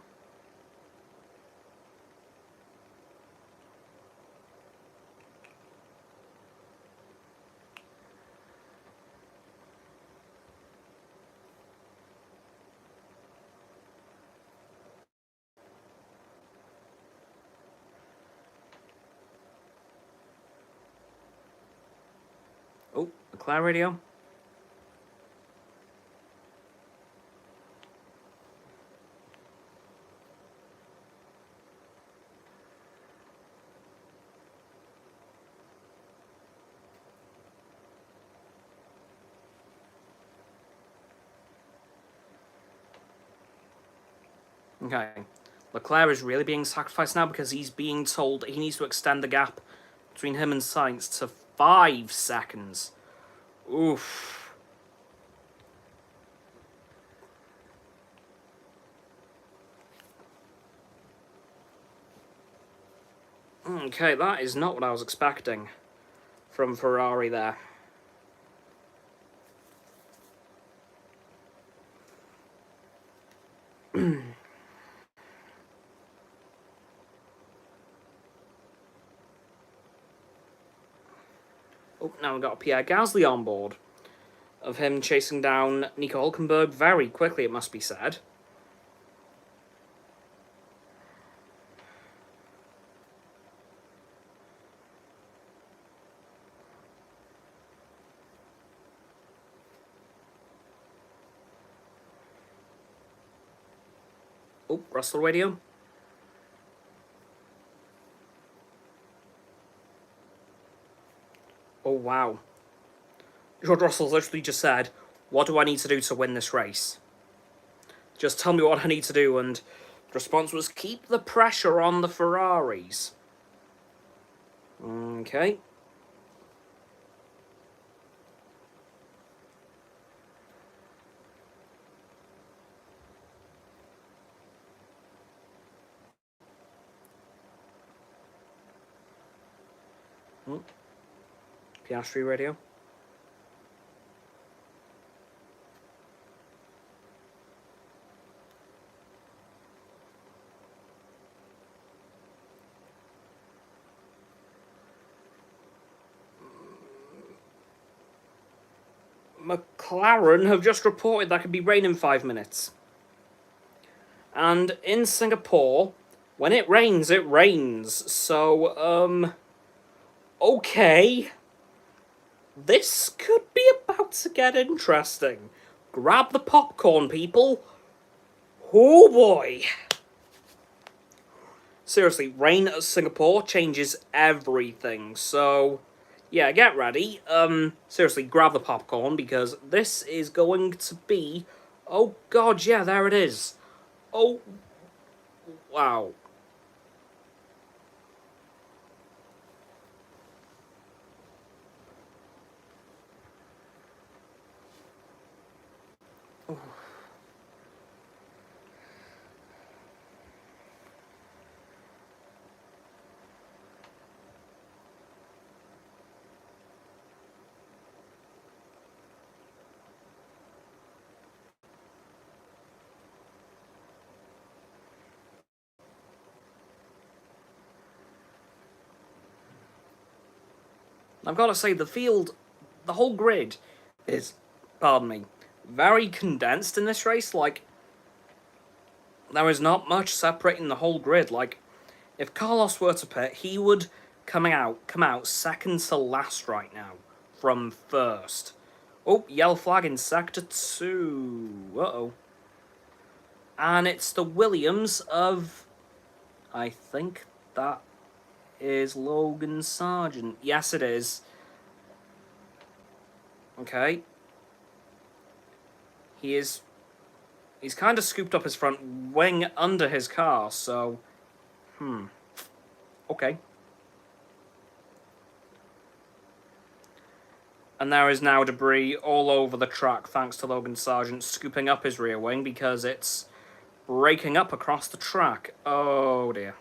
Oh, the Leclerc radio. Okay. Leclerc is really being sacrificed now because he's being told he needs to extend the gap between him and Sainz to 5 seconds. Oof. Okay, that is not what I was expecting from Ferrari there. Oh, now we've got Pierre Gasly on board, of him chasing down Nico Hülkenberg very quickly, it must be said. Oh, Russell radio. Oh, wow. George Russell literally just said, what do I need to do to win this race? Just tell me what I need to do, and the response was, keep the pressure on the Ferraris. Okay. Piastri radio. McLaren have just reported that could be rain in 5 minutes. And in Singapore, when it rains, it rains. So, okay. This could be about to get interesting. Grab the popcorn, people. Oh boy. Seriously, rain at Singapore changes everything. So, yeah, get ready. Seriously, grab the popcorn, because this is going to be Oh god, yeah, there it is. Oh, wow. I've got to say, the field, the whole grid is, pardon me, very condensed in this race. Like, there is not much separating the whole grid. Like, if Carlos were to pit, he would come out second to last right now from first. Oh, yellow flag in sector 2. Uh-oh. And it's the Williams of, I think that is Logan Sargent. Yes, it is. Okay. He's kind of scooped up his front wing under his car, so... Okay. And there is now debris all over the track thanks to Logan Sargent scooping up his rear wing because it's breaking up across the track. Oh dear.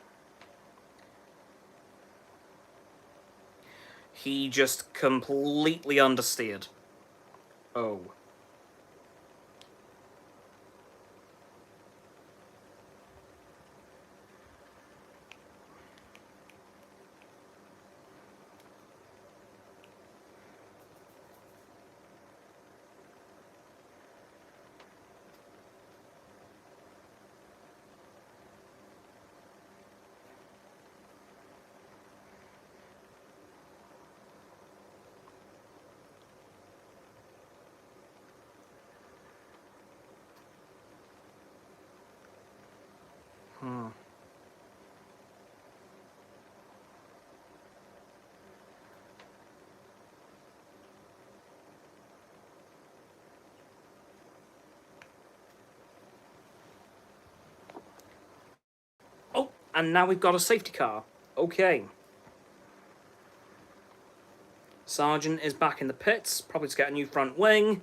He just completely understeered. Oh. Oh, and now we've got a safety car. Okay. Sargent is back in the pits, probably to get a new front wing.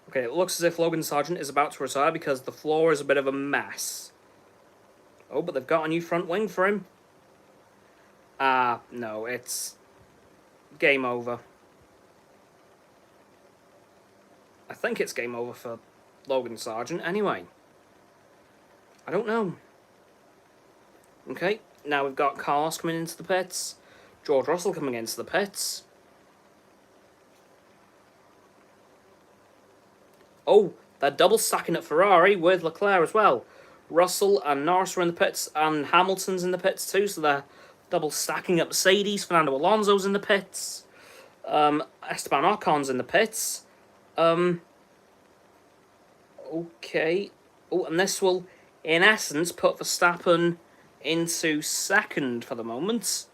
Okay, it looks as if Logan Sargent is about to retire because the floor is a bit of a mess. Oh, but they've got a new front wing for him. No, it's game over. I think it's game over for Logan Sargent anyway. I don't know. Okay, now we've got Carlos coming into the pits. George Russell coming into the pits. Oh, they're double stacking at Ferrari with Leclerc as well. Russell and Norris are in the pits, and Hamilton's in the pits too, so they're double stacking up Mercedes. Fernando Alonso's in the pits. Esteban Ocon's in the pits. Okay. Oh, and this will, in essence, put Verstappen into second for the moment.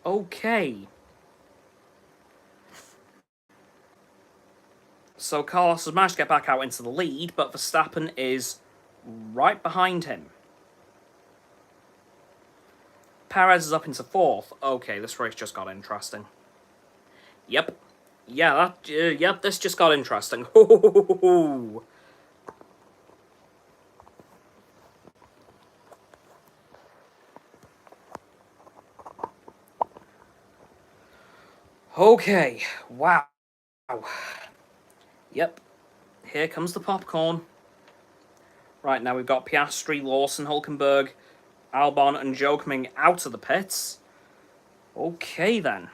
Okay. So Carlos has managed to get back out into the lead, but Verstappen is right behind him. Perez is up into fourth. Okay, this race just got interesting. Yep. Yeah, yep, this just got interesting. Okay, wow. Yep, here comes the popcorn. Right, now we've got Piastri, Lawson, Hulkenberg, Albon and Joe coming out of the pits. Okay, then.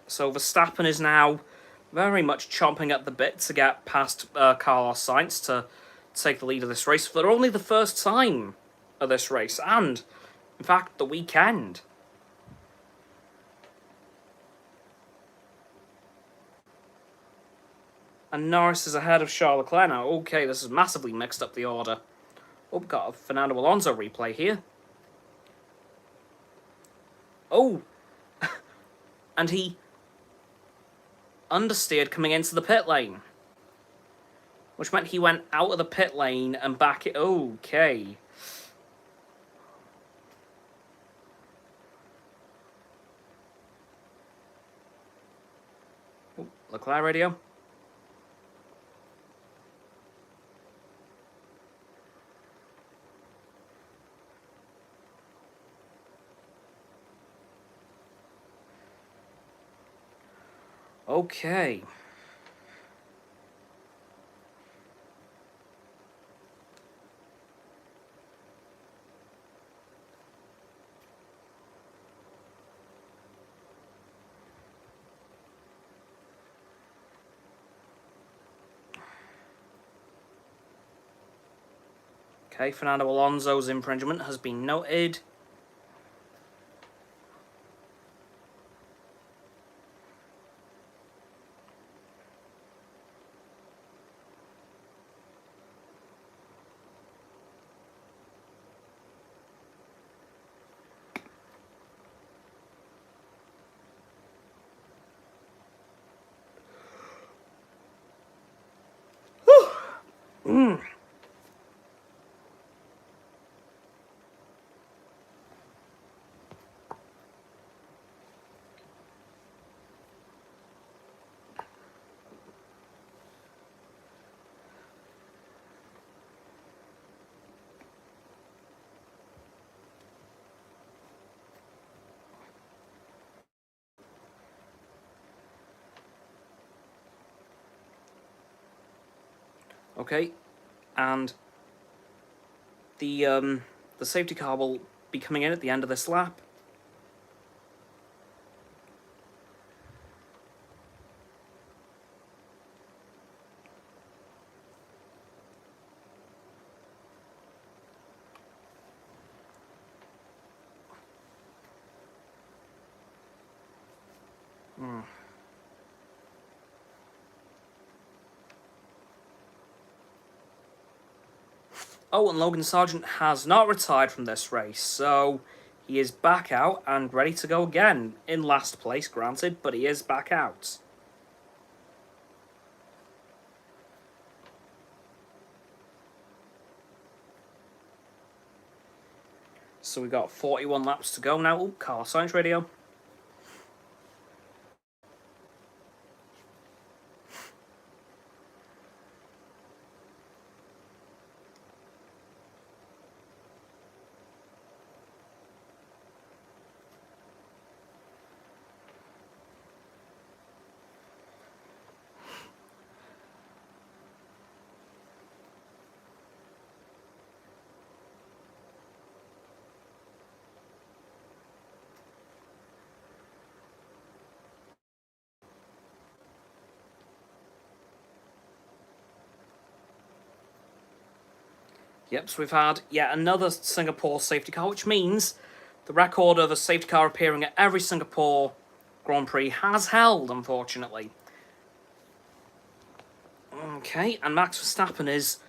So Verstappen is now very much chomping at the bit to get past Carlos Sainz to take the lead of this race for only the first time of this race, and, in fact, the weekend. And Norris is ahead of Charles Leclerc now. Okay, this has massively mixed up the order. Oh, got a Fernando Alonso replay here. Oh! And he understeered coming into the pit lane. Which meant he went out of the pit lane and back it. Okay. Oh, Leclerc radio. Okay. Okay, Fernando Alonso's infringement has been noted. Okay, and the safety car will be coming in at the end of this lap. Oh, and Logan Sargent has not retired from this race, so he is back out and ready to go again. In last place, granted, but he is back out. So we've got 41 laps to go now. Oh, Carlos Sainz radio. Yep, so we've had yet another Singapore safety car, which means the record of a safety car appearing at every Singapore Grand Prix has held, unfortunately. Okay, and Max Verstappen is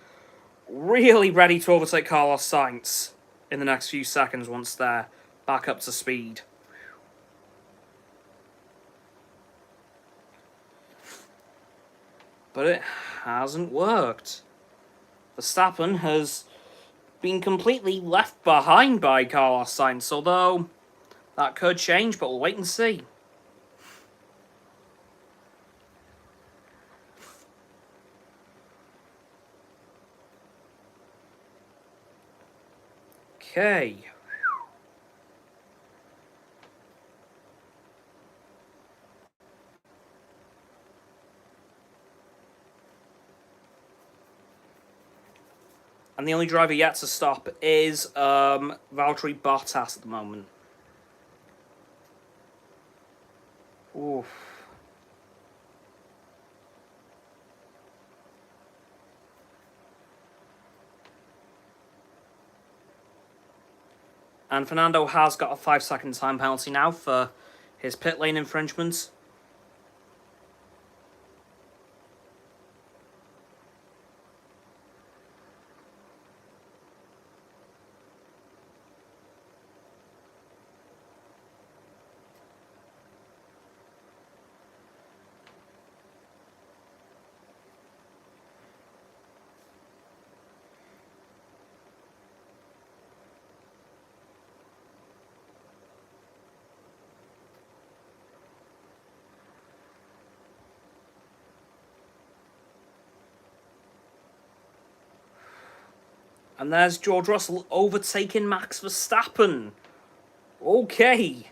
really ready to overtake Carlos Sainz in the next few seconds once they're back up to speed. But it hasn't worked. Verstappen has been completely left behind by Carlos Sainz, although that could change, but we'll wait and see. Okay. And the only driver yet to stop is Valtteri Bottas at the moment. Oof. And Fernando has got a 5-second time penalty now for his pit lane infringements. And there's George Russell overtaking Max Verstappen. Okay.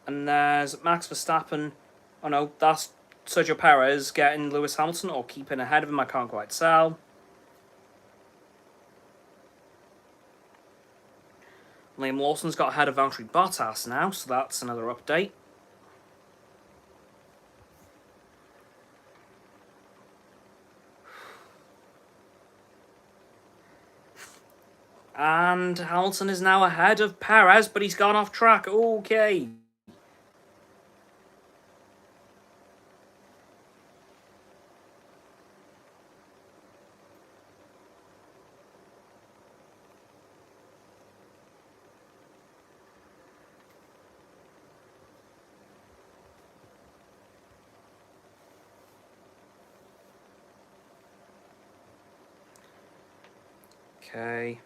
And there's Max Verstappen. Oh no, that's Sergio Perez getting Lewis Hamilton or keeping ahead of him. I can't quite tell. Liam Lawson's got ahead of Valtteri Bottas now, so that's another update. And Hamilton is now ahead of Perez, but he's gone off track. Okay. Okay.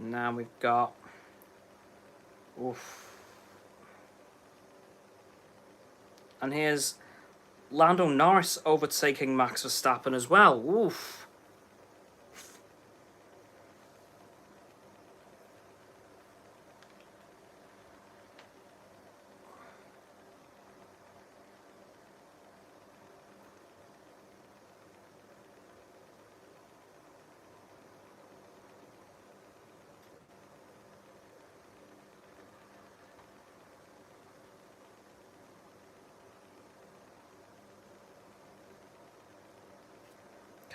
Now we've got... Oof. And here's Lando Norris overtaking Max Verstappen as well. Oof.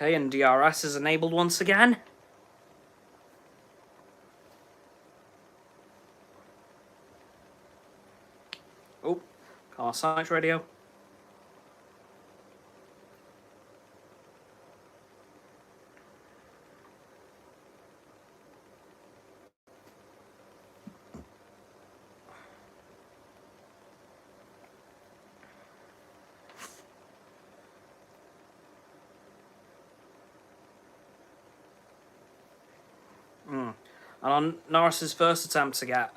Okay, and DRS is enabled once again. Oh, car science radio. And on Norris's first attempt to get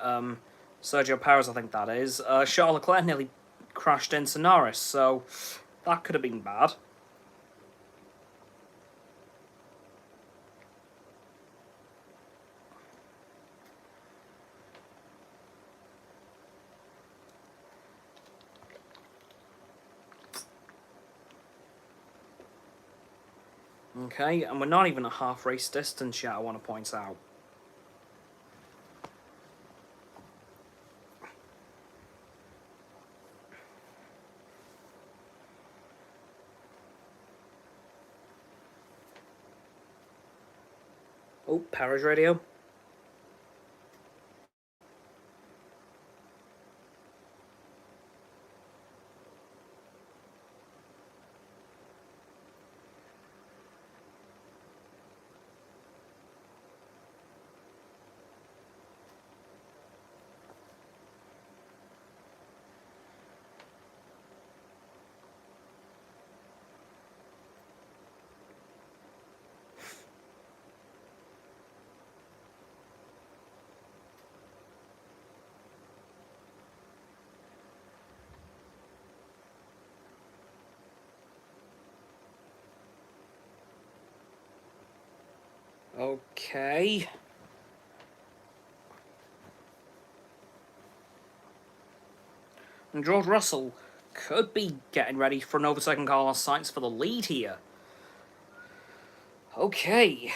Sergio Perez, I think that is, Charles Leclerc nearly crashed into Norris, so that could have been bad. Okay, and we're not even a half race distance yet, I want to point out. Oh, Perez radio. Okay. And George Russell could be getting ready for an overtaking Carlos Sainz for the lead here. Okay.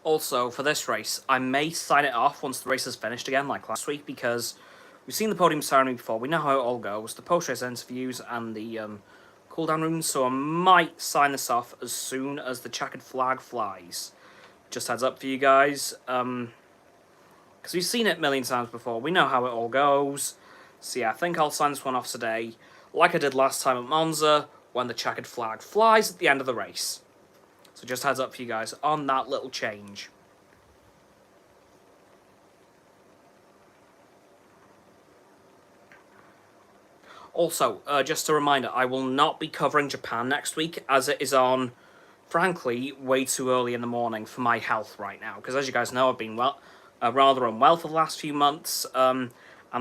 Also, for this race, I may sign it off once the race is finished again, like last week, because we've seen the podium ceremony before. We know how it all goes, the post-race interviews and the cool-down rooms, so I might sign this off as soon as the checkered flag flies. Just heads up for you guys, because because we've seen it a million times before. We know how it all goes. So yeah, I think I'll sign this one off today, like I did last time at Monza, when the checkered flag flies at the end of the race. So just heads up for you guys on that little change. Also, just a reminder, I will not be covering Japan next week, as it is on, frankly, way too early in the morning for my health right now. Because as you guys know, I've been rather unwell for the last few months, and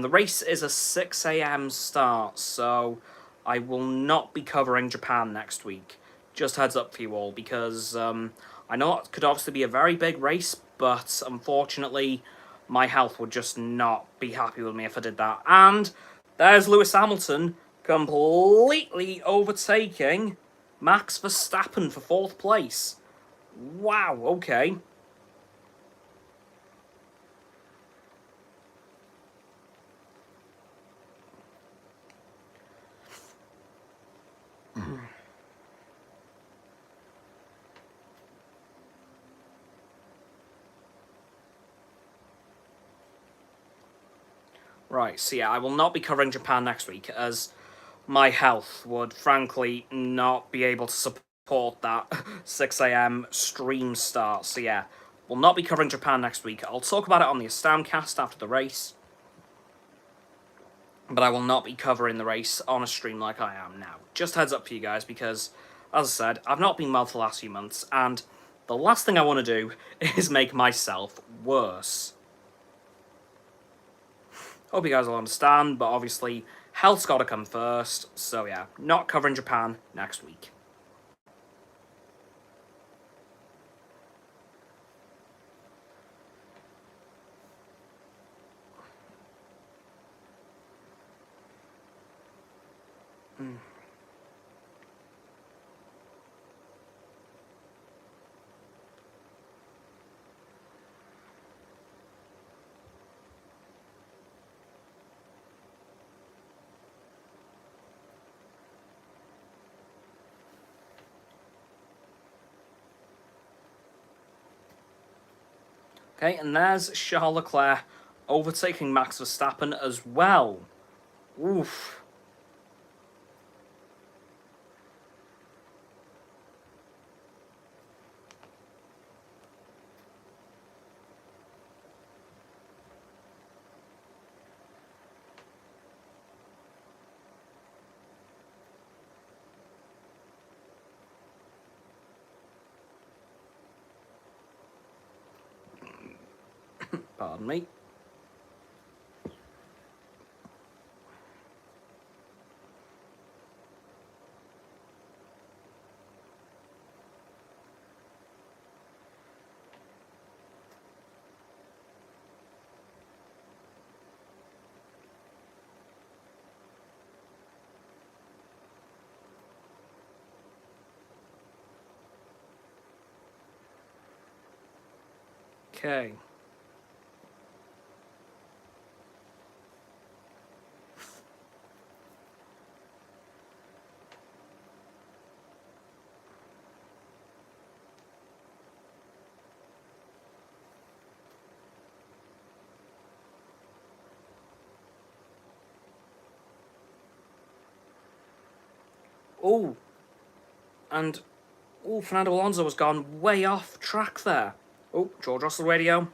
the race is a 6 a.m. start, so I will not be covering Japan next week. Just heads up for you all, because I know it could obviously be a very big race, but unfortunately, my health would just not be happy with me if I did that. And there's Lewis Hamilton completely overtaking Max Verstappen for 4th place. Wow, okay. Right, so yeah, I will not be covering Japan next week, as my health would frankly not be able to support that 6 a.m. stream start. So yeah, we'll not be covering Japan next week. I'll talk about it on the AstCa after the race, but I will not be covering the race on a stream like I am now. Just heads up for you guys, because, as I said, I've not been well for the last few months, and the last thing I want to do is make myself worse. Hope you guys will understand, but obviously, health's got to come first, so yeah, not covering Japan next week. Okay, and there's Charles Leclerc overtaking Max Verstappen as well. Oof. Pardon me. Okay. Oh, and Fernando Alonso has gone way off track there. Oh, George Russell radio.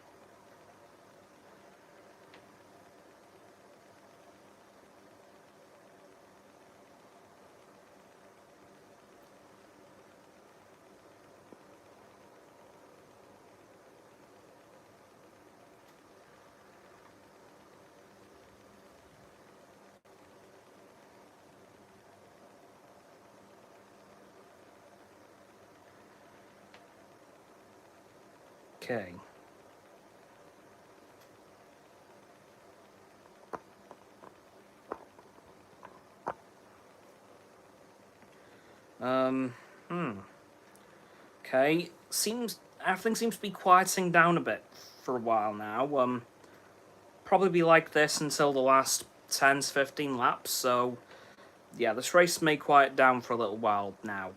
Okay. Okay, everything seems to be quieting down a bit for a while now. Probably be like this until the last 10 to 15 laps, so yeah, this race may quiet down for a little while now.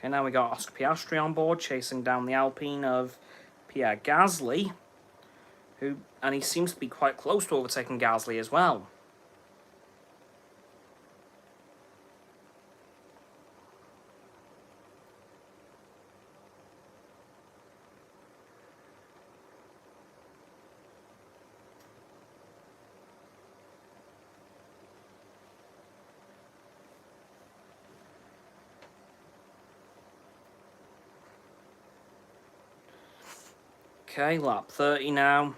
Okay, now we got Oscar Piastri on board, chasing down the Alpine of Pierre Gasly, and he seems to be quite close to overtaking Gasly as well. Okay, lap 30 now.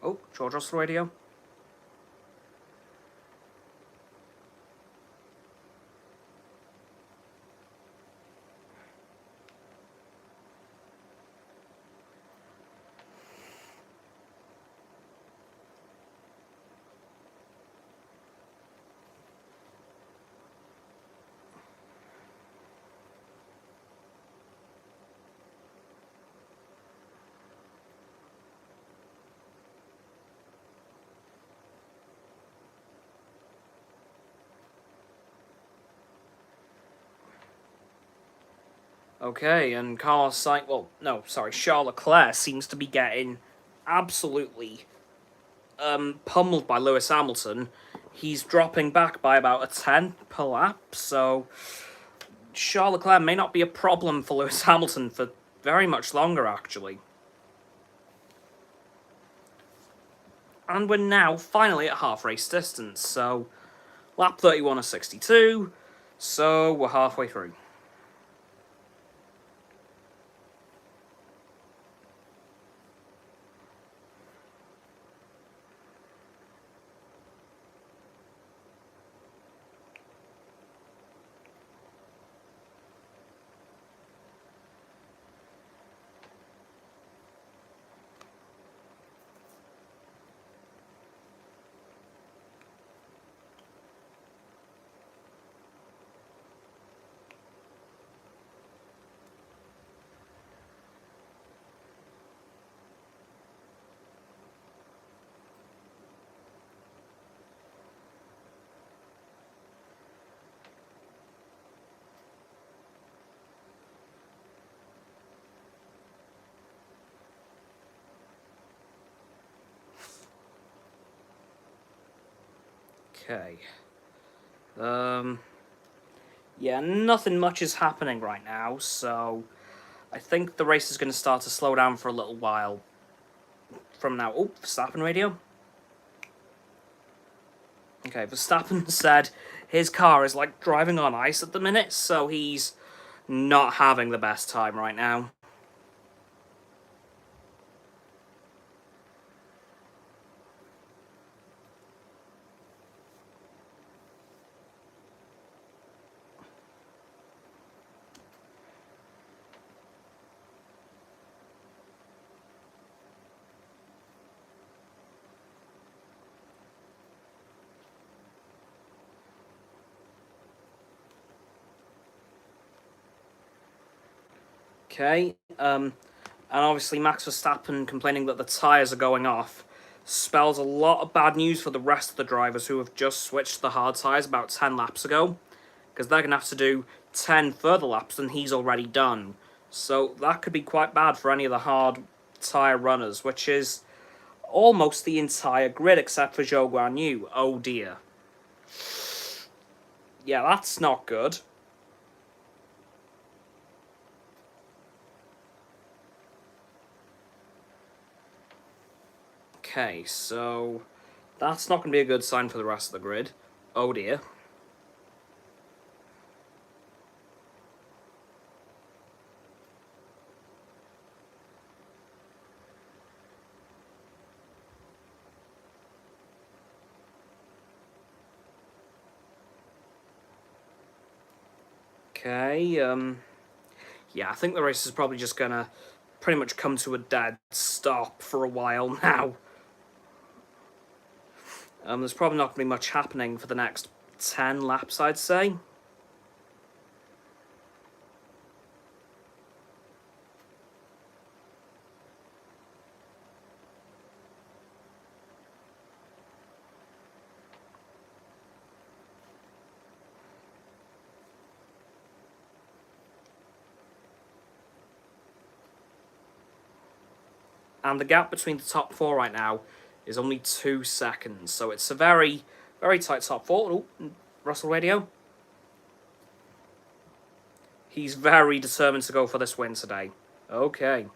Oh, George Russell radio. Okay, and Charles Leclerc seems to be getting absolutely pummeled by Lewis Hamilton. He's dropping back by about a 10th per lap, so Charles Leclerc may not be a problem for Lewis Hamilton for very much longer, actually. And we're now finally at half race distance, so lap 31 of 62, so we're halfway through. Okay. Yeah, nothing much is happening right now, so I think the race is going to start to slow down for a little while from now. Oh, Verstappen radio. Okay, Verstappen said his car is like driving on ice at the minute, so he's not having the best time right now. Okay, and obviously Max Verstappen complaining that the tyres are going off spells a lot of bad news for the rest of the drivers who have just switched to the hard tyres about 10 laps ago, because they're going to have to do 10 further laps than he's already done. So that could be quite bad for any of the hard tyre runners, which is almost the entire grid except for Zhou Guan Yu. Oh dear. Yeah, that's not good. Okay, so that's not going to be a good sign for the rest of the grid. Oh dear. Okay, Yeah, I think the race is probably just gonna pretty much come to a dead stop for a while now. There's probably not going to be much happening for the next 10 laps, I'd say. And the gap between the top four right now is only 2 seconds, so it's a very, very tight top four. Oh, Russell Radio. He's very determined to go for this win today. Okay.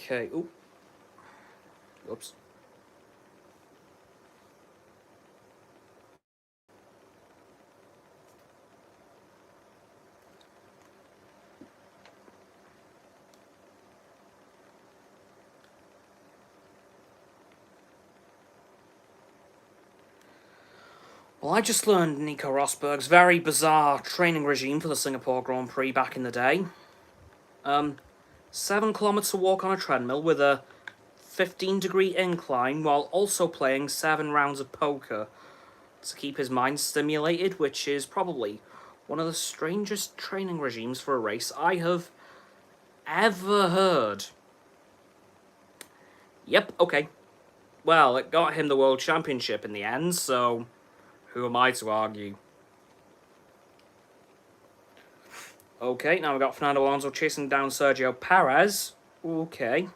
Okay. Ooh. Oops. Well, I just learned Nico Rosberg's very bizarre training regime for the Singapore Grand Prix back in the day. 7 kilometre walk on a treadmill with a 15-degree incline while also playing 7 rounds of poker to keep his mind stimulated, which is probably one of the strangest training regimes for a race I have ever heard. Yep, okay. Well, it got him the World Championship in the end, so who am I to argue? Okay, now we've got Fernando Alonso chasing down Sergio Perez. Okay.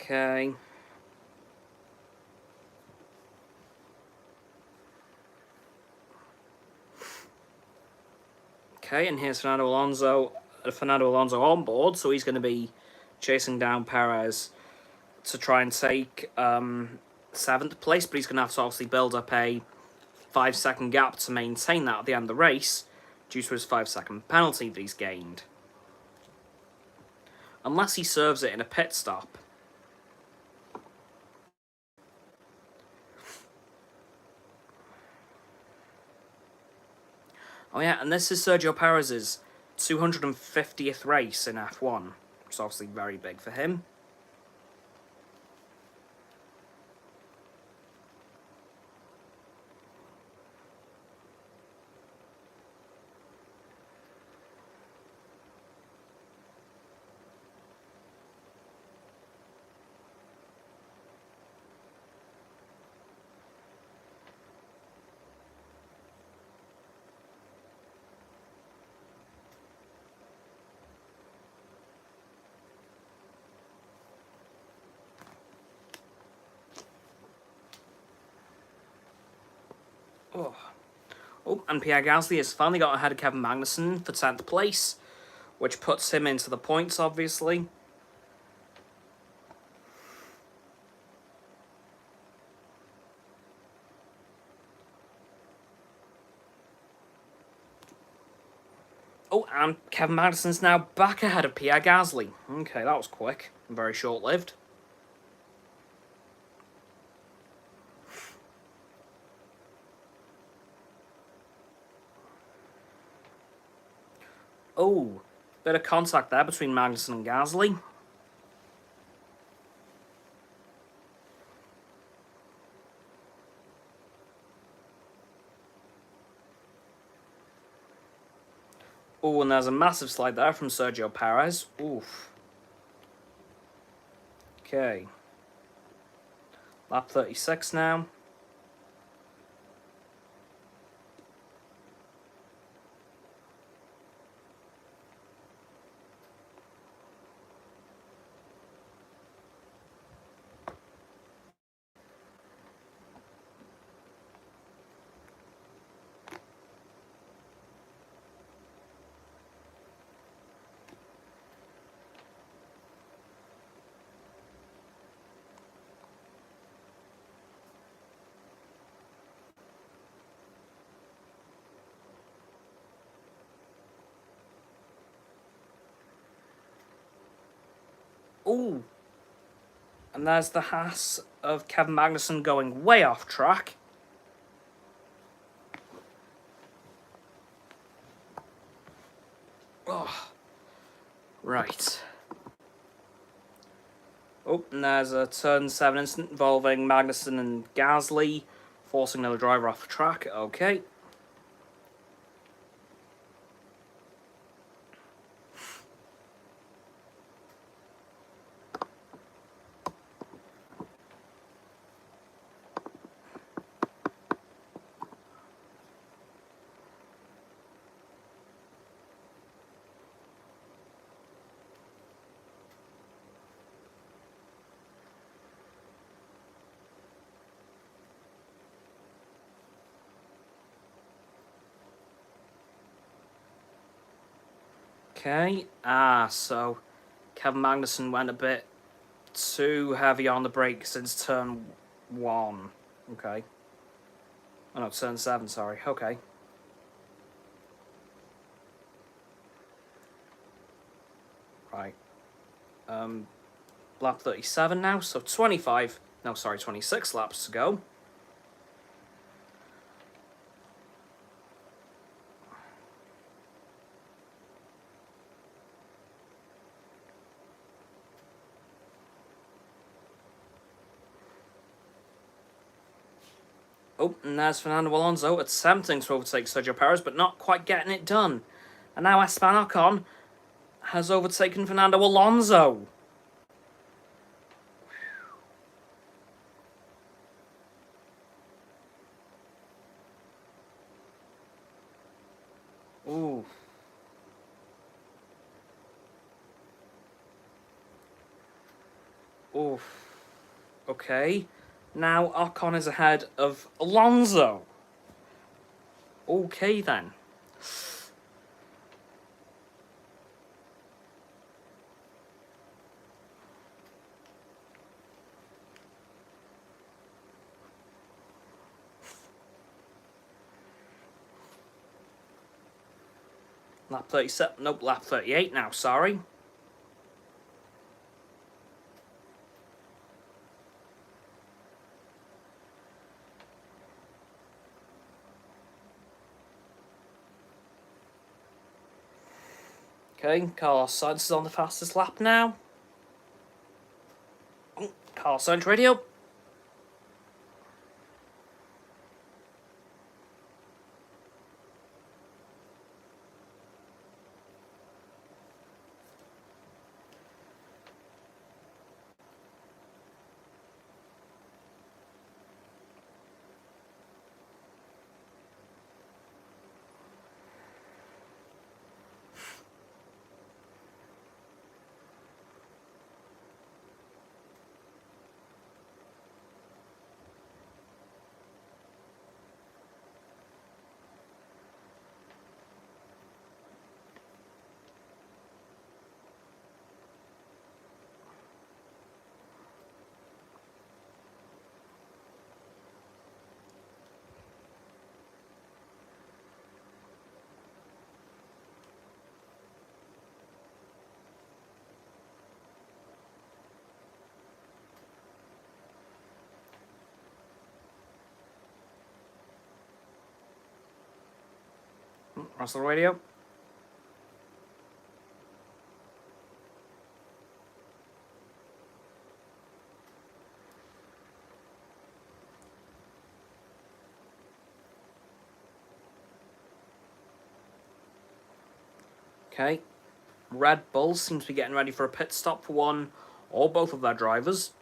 Okay. Okay, and here's Fernando Alonso on board, so he's going to be chasing down Perez to try and take 7th place, but he's going to have to obviously build up a 5-second gap to maintain that at the end of the race due to his 5-second penalty that he's gained. Unless he serves it in a pit stop. Oh yeah, and this is Sergio Perez's 250th race in F1, which is obviously very big for him. Oh, and Pierre Gasly has finally got ahead of Kevin Magnussen for 10th place, which puts him into the points, obviously. Oh, and Kevin Magnussen's now back ahead of Pierre Gasly. Okay, that was quick and very short-lived. Oh, bit of contact there between Magnussen and Gasly. Oh, and there's a massive slide there from Sergio Perez. Oof. Okay. Lap 36 now. Ooh. And there's the Haas of Kevin Magnussen going way off track. Oh. Right. Oh, and there's a turn 7 incident involving Magnussen and Gasly, forcing another driver off the track. Okay. Okay. So Kevin Magnussen went a bit too heavy on the brake since turn 1. Okay. Oh no, turn 7, sorry. Okay. Right. Lap 37 now, so 26 laps to go. Oh, and there's Fernando Alonso attempting to overtake Sergio Perez, but not quite getting it done. And now Esteban Ocon has overtaken Fernando Alonso. Ooh. Oof. Okay. Now Ocon is ahead of Alonso. Okay then. Lap 37. Nope, lap 38 now, sorry. Okay, Carlos Sainz is on the fastest lap now. Oh, Carlos Sainz radio. Russell radio. Okay. Red Bull seems to be getting ready for a pit stop for one or both of their drivers.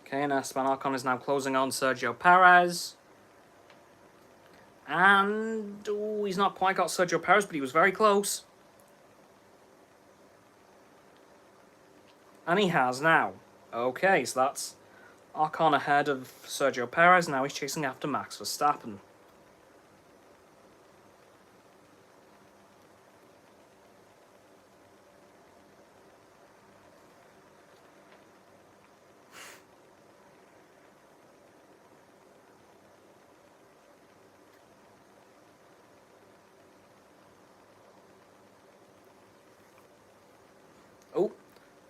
Okay, and Esteban Ocon is now closing on Sergio Perez. And ooh, he's not quite got Sergio Perez, but he was very close. And he has now. Okay, so that's Ocon ahead of Sergio Perez. Now he's chasing after Max Verstappen. Oh,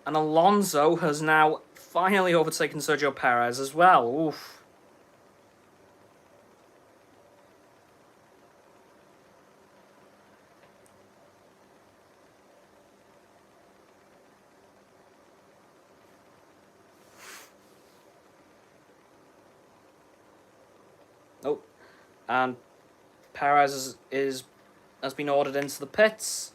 and Alonso has now finally overtaken Sergio Perez as well. Oof. Oh, and Perez has been ordered into the pits.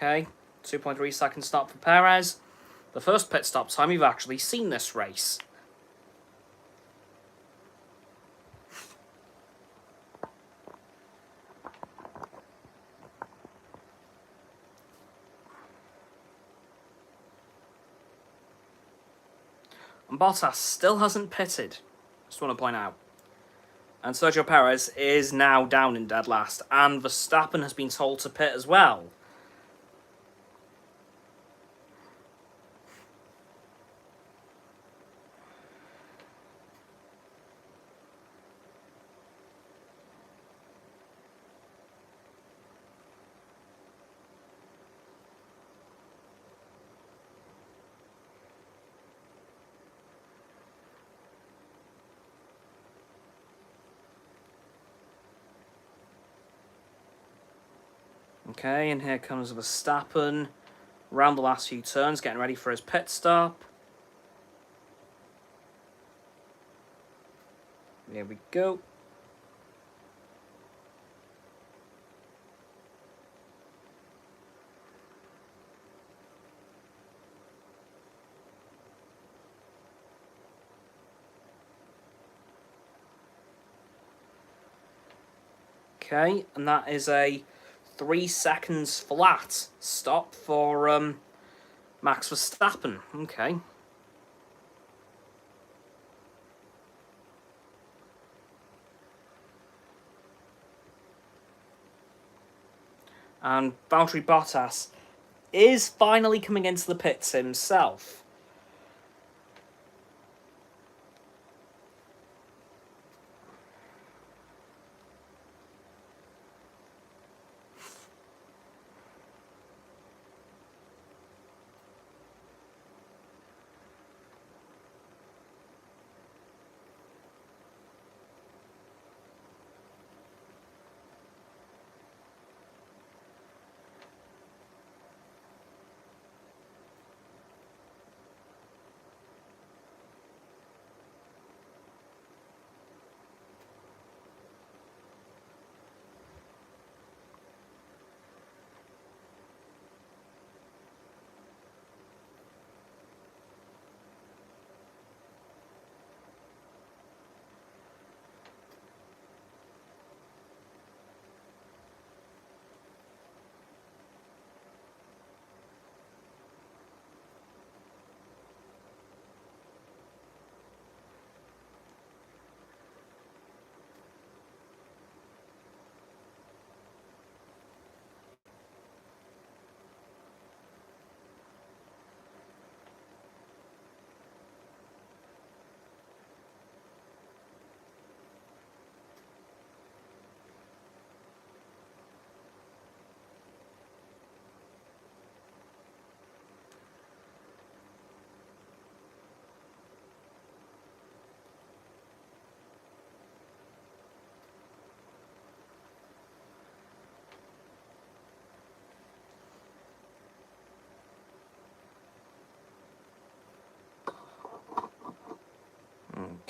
Okay, 2.3 second stop for Perez. The first pit stop time we've actually seen this race. And Bottas still hasn't pitted. Just want to point out. And Sergio Perez is now down in dead last. And Verstappen has been told to pit as well. Okay, and here comes Verstappen. Around the last few turns, getting ready for his pit stop. There we go. Okay, and that is a 3 seconds flat stop for Max Verstappen. Okay. And Valtteri Bottas is finally coming into the pits himself.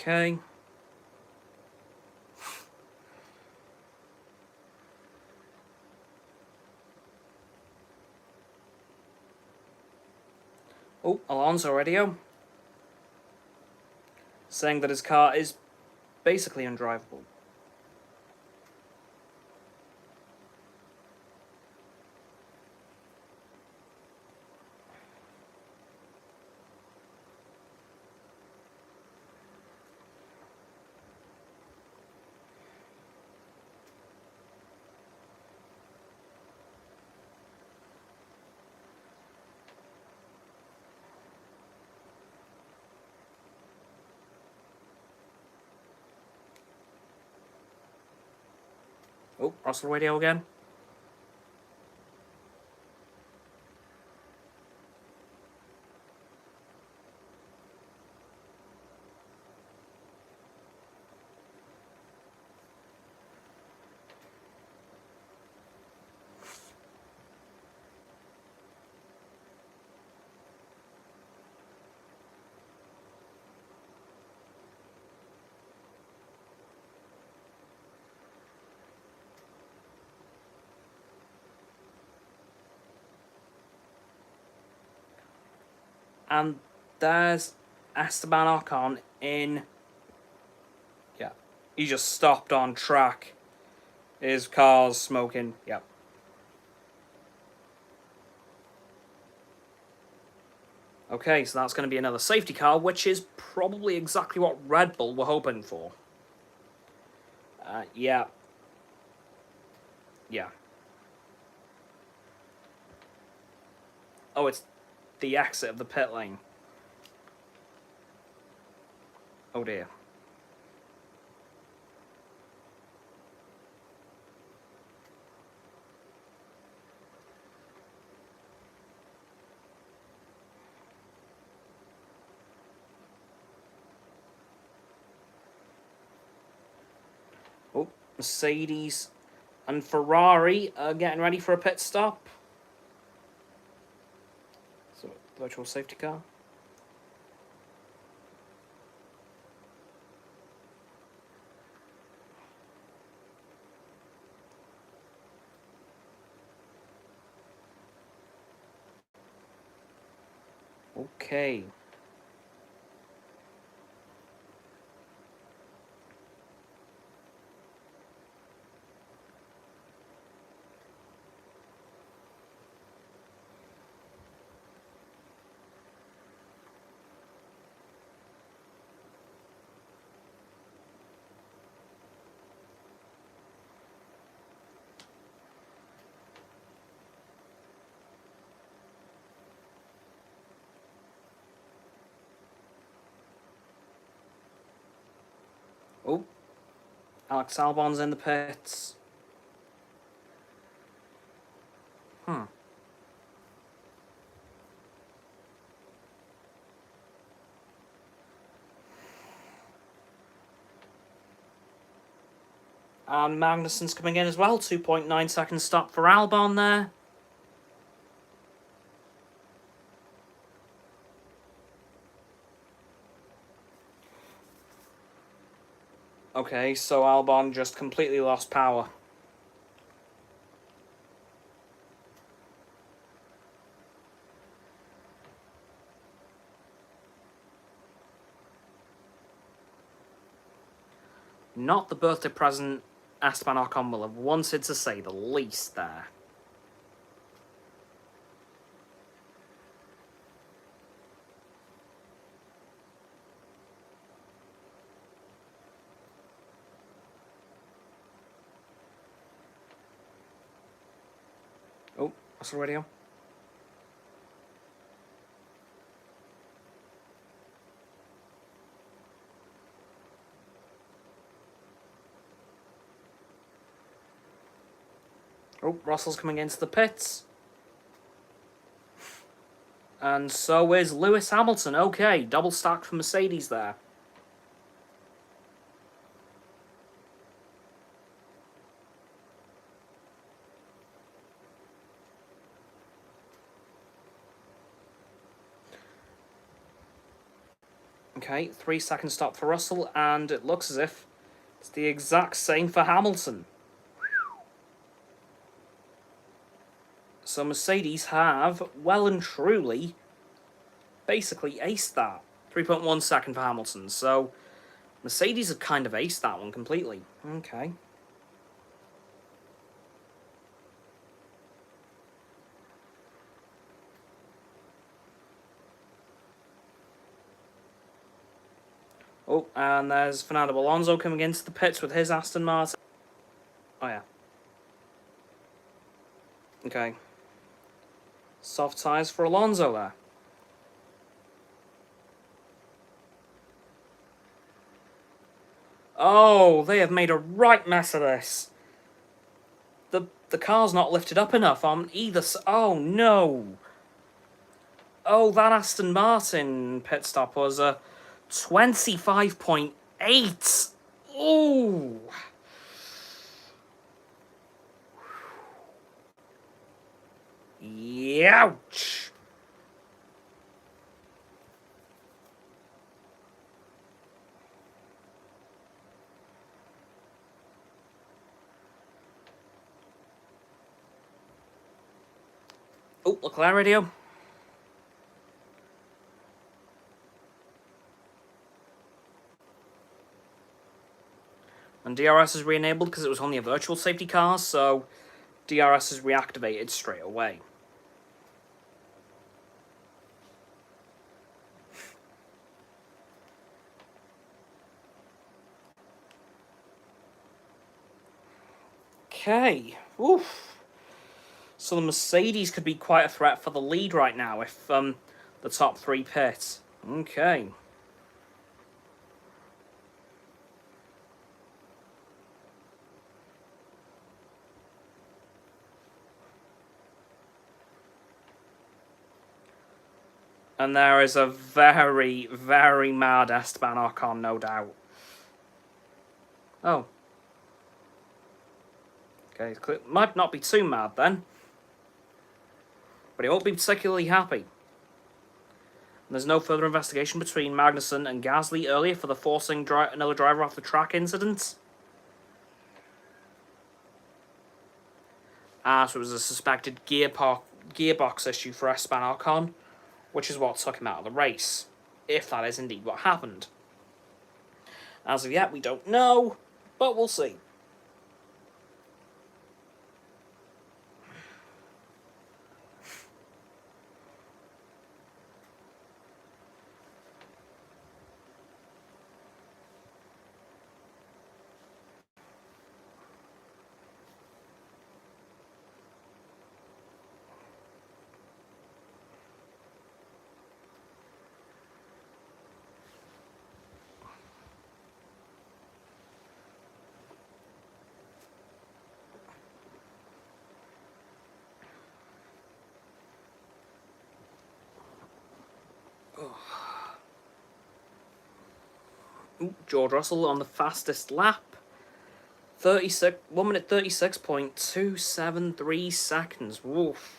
Okay. Oh, Alonso radio. Saying that his car is basically undrivable. Oh, Russell radio again. And there's Esteban Ocon in... Yeah, he just stopped on track. His car's smoking, yep. Okay, so that's going to be another safety car, which is probably exactly what Red Bull were hoping for. Yeah. Yeah. Oh, it's the exit of the pit lane. Oh dear. Oh, Mercedes and Ferrari are getting ready for a pit stop. So, virtual safety car. Okay. Oh, Alex Albon's in the pits. And Magnussen's coming in as well. 2.9 seconds stop for Albon there. Okay, so Albon just completely lost power. Not the birthday present Esteban Ocon will have wanted, to say the least there. Oh, what's the radio? Oh, Russell's coming into the pits. And so is Lewis Hamilton. Okay, double stack for Mercedes there. Okay. Okay, 3-second stop for Russell, and it looks as if it's the exact same for Hamilton. So Mercedes have, well and truly, basically aced that. 3.1 second for Hamilton, so Mercedes have kind of aced that one completely. Okay. Oh, and there's Fernando Alonso coming into the pits with his Aston Martin. Oh, yeah. Okay. Soft tyres for Alonso there. Oh, they have made a right mess of this. The car's not lifted up enough on either side. Oh, no. Oh, that Aston Martin pit stop was a 25.8. Ooh. Youch. Oh, Leclerc radio. And DRS is re-enabled because it was only a virtual safety car, so DRS is reactivated straight away. Okay. Oof. So the Mercedes could be quite a threat for the lead right now if the top three pit. Okay. And there is a very, very mad Esteban Ocon, no doubt. Oh. Okay, might not be too mad then. But he won't be particularly happy. And there's no further investigation between Magnussen and Gasly earlier for the forcing another driver off the track incident. So it was a suspected gearbox issue for Esteban Ocon, which is what took him out of the race, if that is indeed what happened. As of yet, we don't know, but we'll see. Ooh, George Russell on the fastest lap. 1 minute 36.273 seconds. Woof.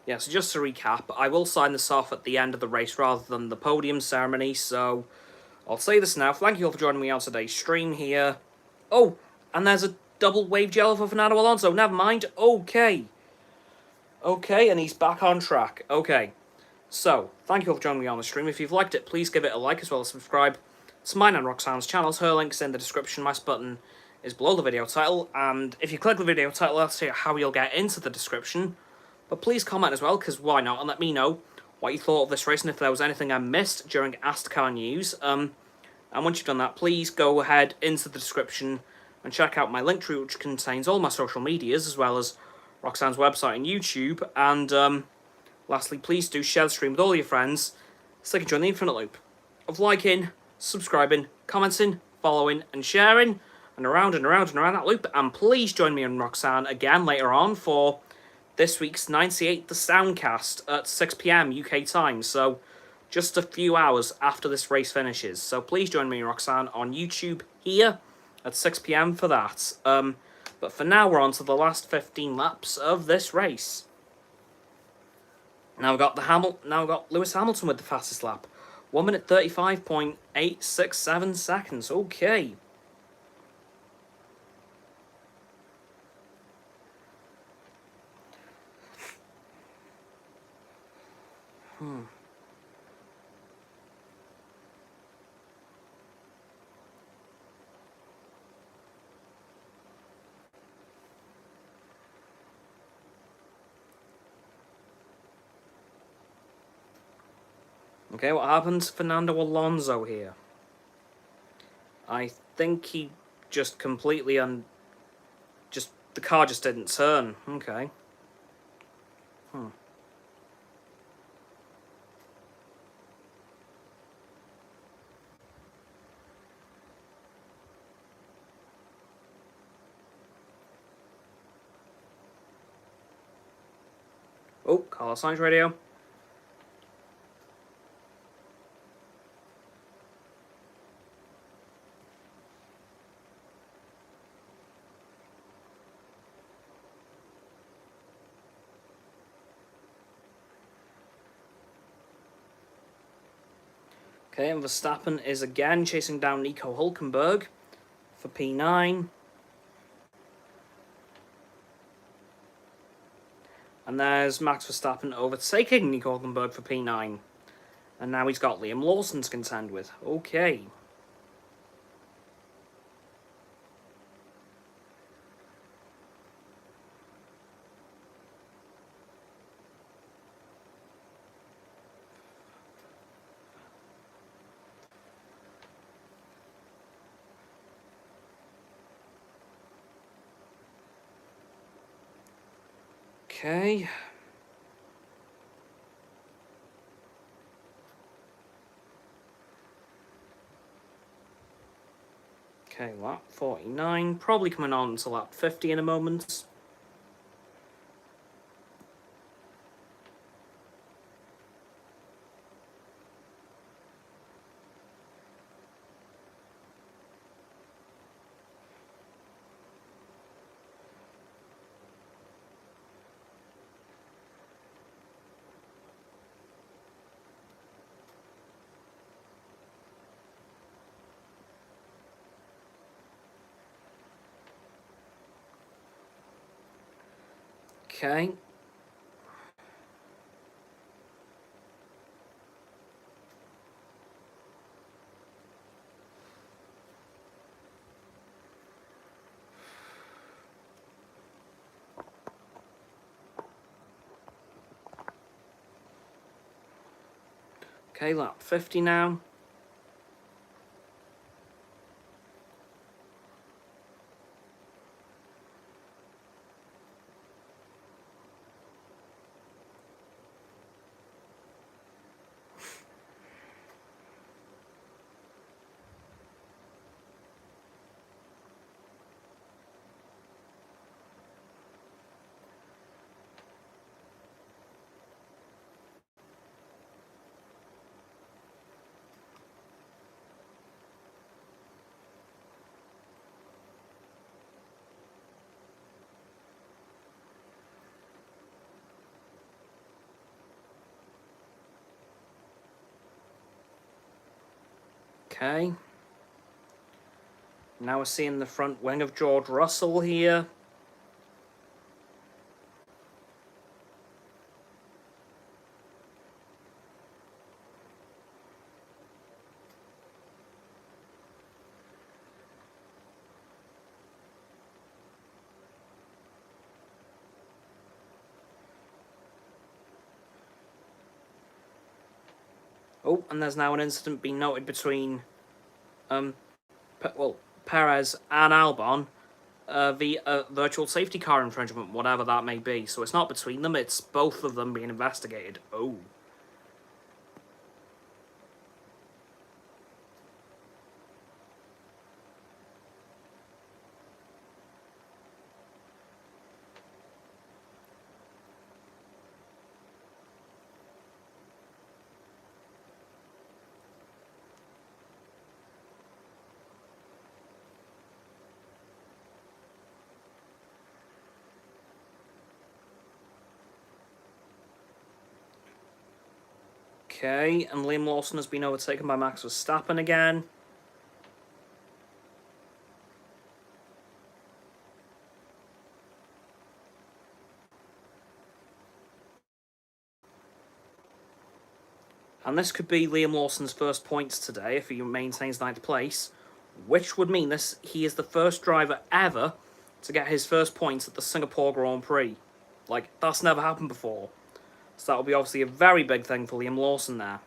Yeah, so just to recap, I will sign this off at the end of the race rather than the podium ceremony, so I'll say this now. Thank you all for joining me on today's stream here. Oh, and there's a double wave yellow for Fernando Alonso. Never mind. Okay. Okay, and he's back on track. Okay. So, thank you all for joining me on the stream. If you've liked it, please give it a like as well as subscribe to mine and Roxanne's channels. Her link's in the description. My button is below the video title, and if you click the video title, I'll tell you how you'll get into the description. But please comment as well, because why not, and let me know what you thought of this race and if there was anything I missed during AstCa news. And once you've done that, please go ahead into the description and check out my link tree, which contains all my social medias, as well as Roxanne's website and YouTube. And lastly, please do share the stream with all your friends, so they can join the infinite loop of liking, subscribing, commenting, following, and sharing, and around and around and around that loop. And please join me and Roxanne again later on for this week's 98th The Soundcast at 6 p.m. UK time, so just a few hours after this race finishes. So please join me and Roxanne on YouTube here at 6 p.m. for that. But for now, we're on to the last 15 laps of this race. Now we've got Lewis Hamilton with the fastest lap. 1 minute 35.867 seconds. Okay. Okay, what happened to Fernando Alonso here? I think he just completely the car just didn't turn. Okay. Oh, Carlos Sainz radio. Okay, and Verstappen is again chasing down Nico Hülkenberg for P9. And there's Max Verstappen overtaking Nico Hülkenberg for P9. And now he's got Liam Lawson to contend with. Okay. Okay. Okay, lap 49. Probably coming on to lap 50 in a moment. Okay. Okay, lap 50 now. Okay. Now we're seeing the front wing of George Russell here. Oh, and there's now an incident being noted between, Perez and Albon, the virtual safety car infringement, whatever that may be. So it's not between them; it's both of them being investigated. Oh. Okay, and Liam Lawson has been overtaken by Max Verstappen again. And this could be Liam Lawson's first points today if he maintains ninth place, which would mean he is the first driver ever to get his first points at the Singapore Grand Prix. Like, that's never happened before. So that will be obviously a very big thing for Liam Lawson there.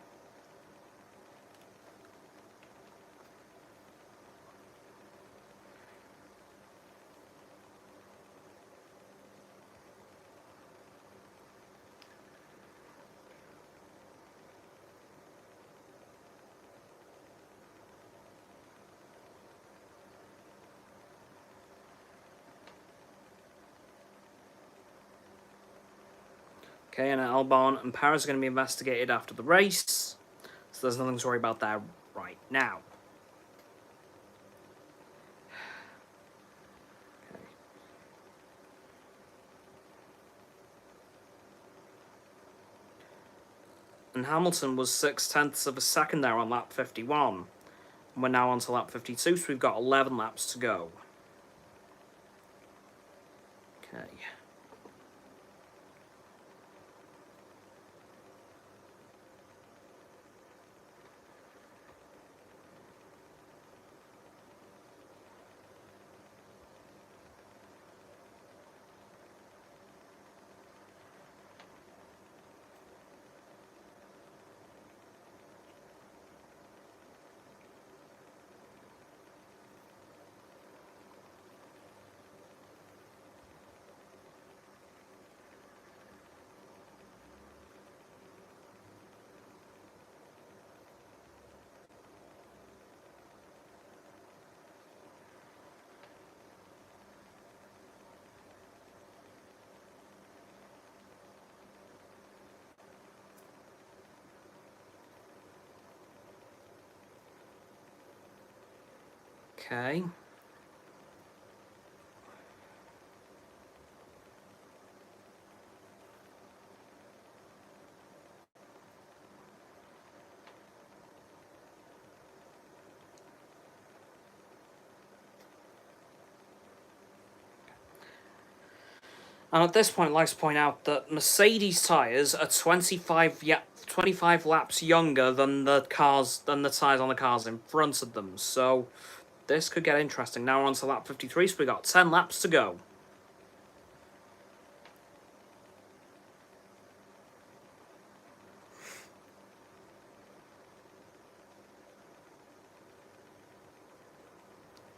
Okay, and Albon and Perez are going to be investigated after the race. So there's nothing to worry about there right now. Okay. And Hamilton was 6/10 of a second there on lap 51. And we're now on to lap 52, so we've got 11 laps to go. Okay. Okay. And at this point, I'd like to point out that Mercedes tyres are 25 laps younger than the tyres on the cars in front of them. So this could get interesting. Now we're on to lap 53, so we've got 10 laps to go.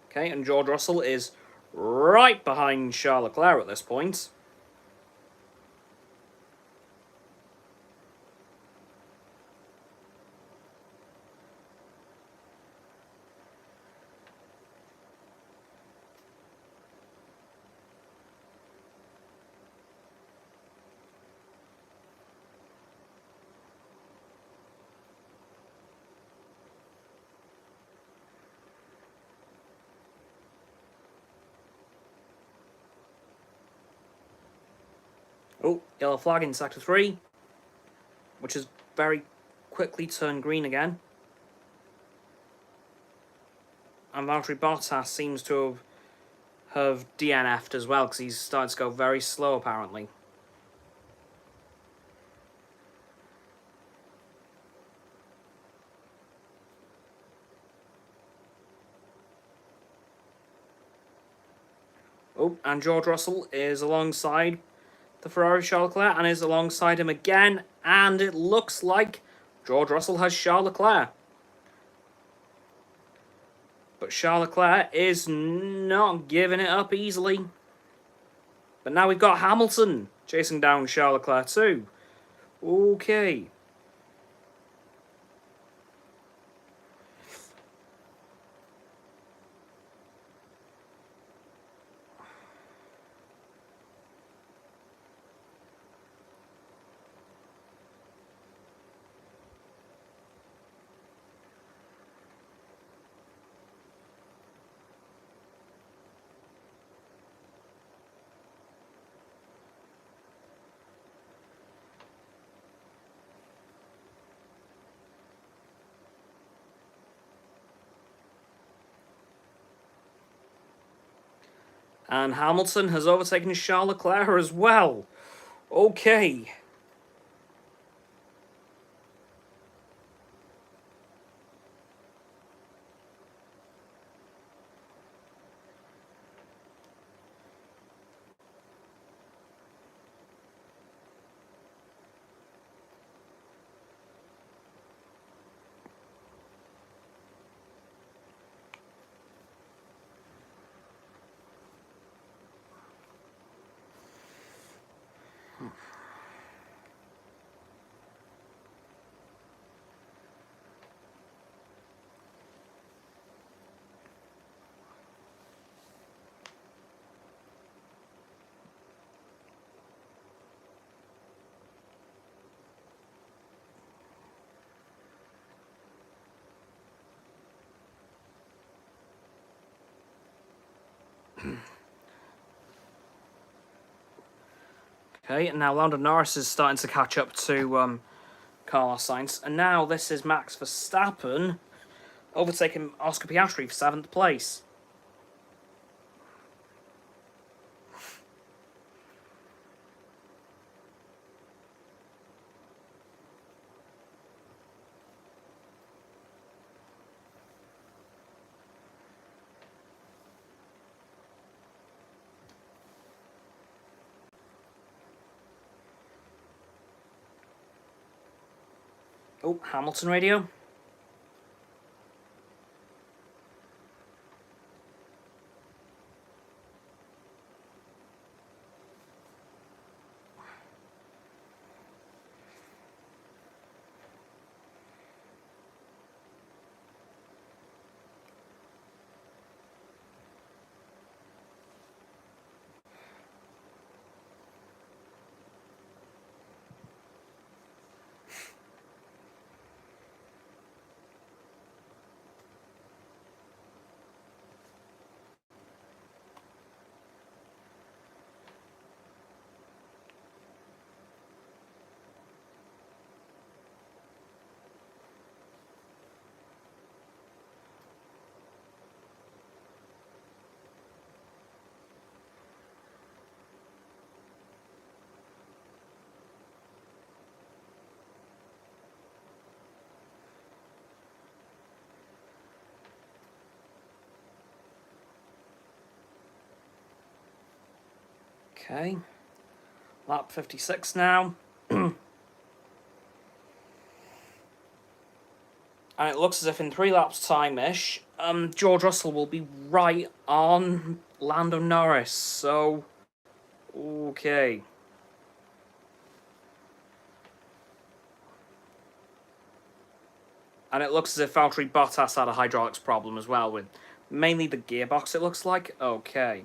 Okay, and George Russell is right behind Charles Leclerc at this point. Oh, yellow flag in Sector 3, which has very quickly turned green again. And Valtteri Bottas seems to have DNF'd as well, because he's started to go very slow, apparently. Oh, and George Russell is alongside the Ferrari Charles Leclerc, and is alongside him again, and it looks like George Russell has Charles Leclerc. But Charles Leclerc is not giving it up easily. But now we've got Hamilton chasing down Charles Leclerc too. Okay. And Hamilton has overtaken Charles Leclerc as well. Okay. Okay, and now Lando Norris is starting to catch up to Carlos Sainz. And now this is Max Verstappen overtaking Oscar Piastri for 7th place. Oh, Hamilton radio. Okay. Lap 56 now. And it looks as if in 3 laps time-ish, George Russell will be right on Lando Norris, so... Okay. And it looks as if Valtteri Bottas had a hydraulics problem as well, with mainly the gearbox, it looks like. Okay.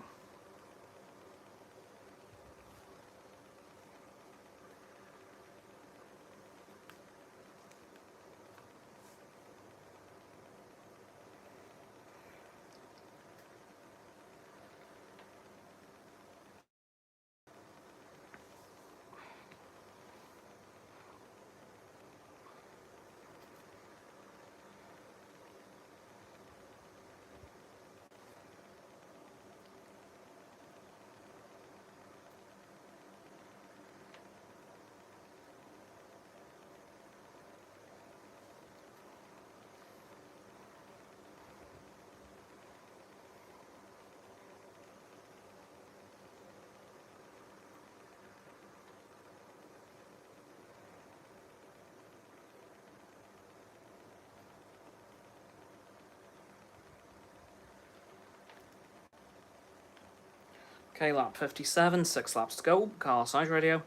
Okay, lap 57, 6 laps to go. Carlos Sainz radio.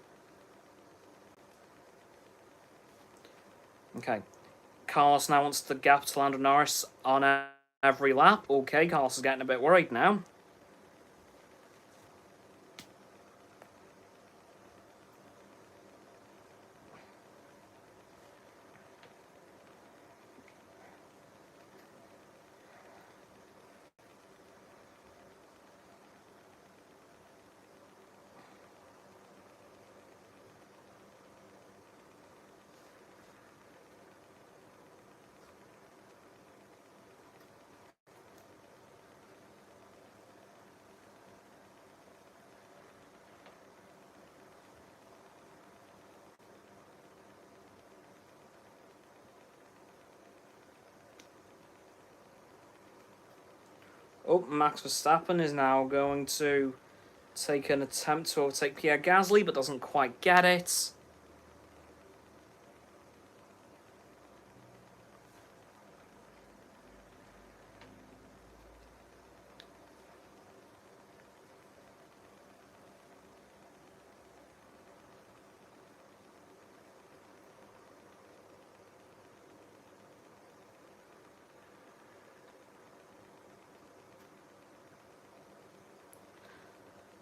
Okay. Carlos now wants the gap to Lando Norris on every lap. Okay, Carlos is getting a bit worried now. Oh, Max Verstappen is now going to take an attempt to overtake Pierre Gasly, but doesn't quite get it.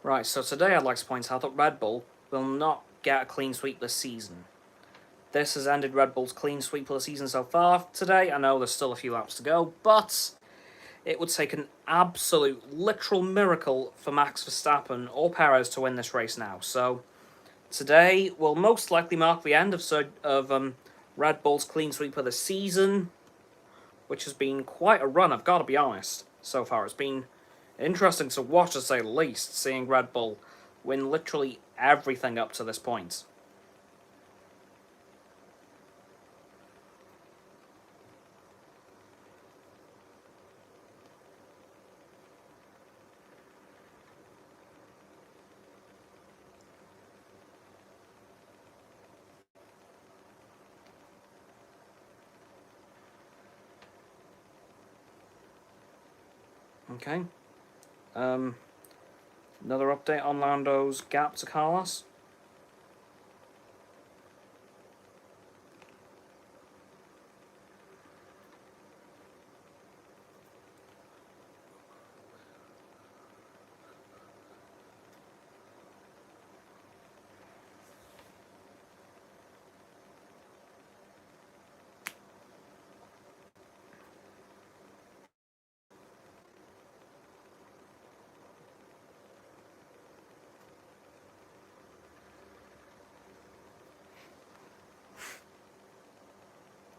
Right, so today I'd like to point out that Red Bull will not get a clean sweep this season. This has ended Red Bull's clean sweep of the season so far today. I know there's still a few laps to go, but it would take an absolute, literal miracle for Max Verstappen or Perez to win this race now. So today will most likely mark the end of Red Bull's clean sweep of the season, which has been quite a run, I've got to be honest, so far. It's been interesting to watch, to say the least, seeing Red Bull win literally everything up to this point. Okay. Another update on Lando's gap to Carlos.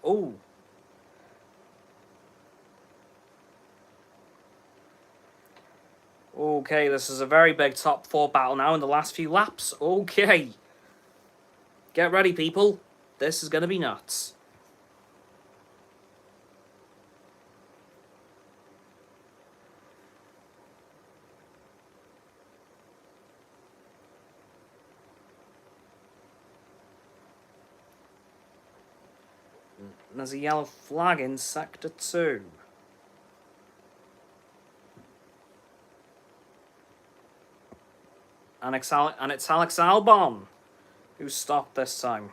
Oh. Okay, this is a very big top four battle now in the last few laps. Okay. Get ready, people. This is going to be nuts. There's a yellow flag in Sector 2. And it's Alex Albon who stopped this time.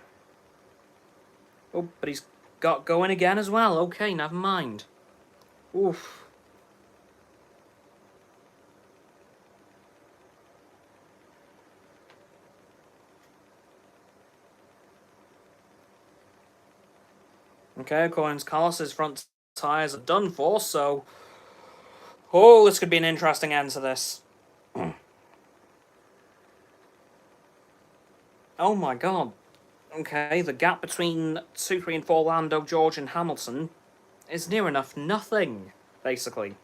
Oh, but he's got going again as well. Okay, never mind. Oof. Okay, according to Carlos, his front tyres are done for, so... Oh, this could be an interesting end to this. Oh my god. Okay, the gap between 2, 3 and 4 Lando, George and Hamilton is near enough nothing, basically.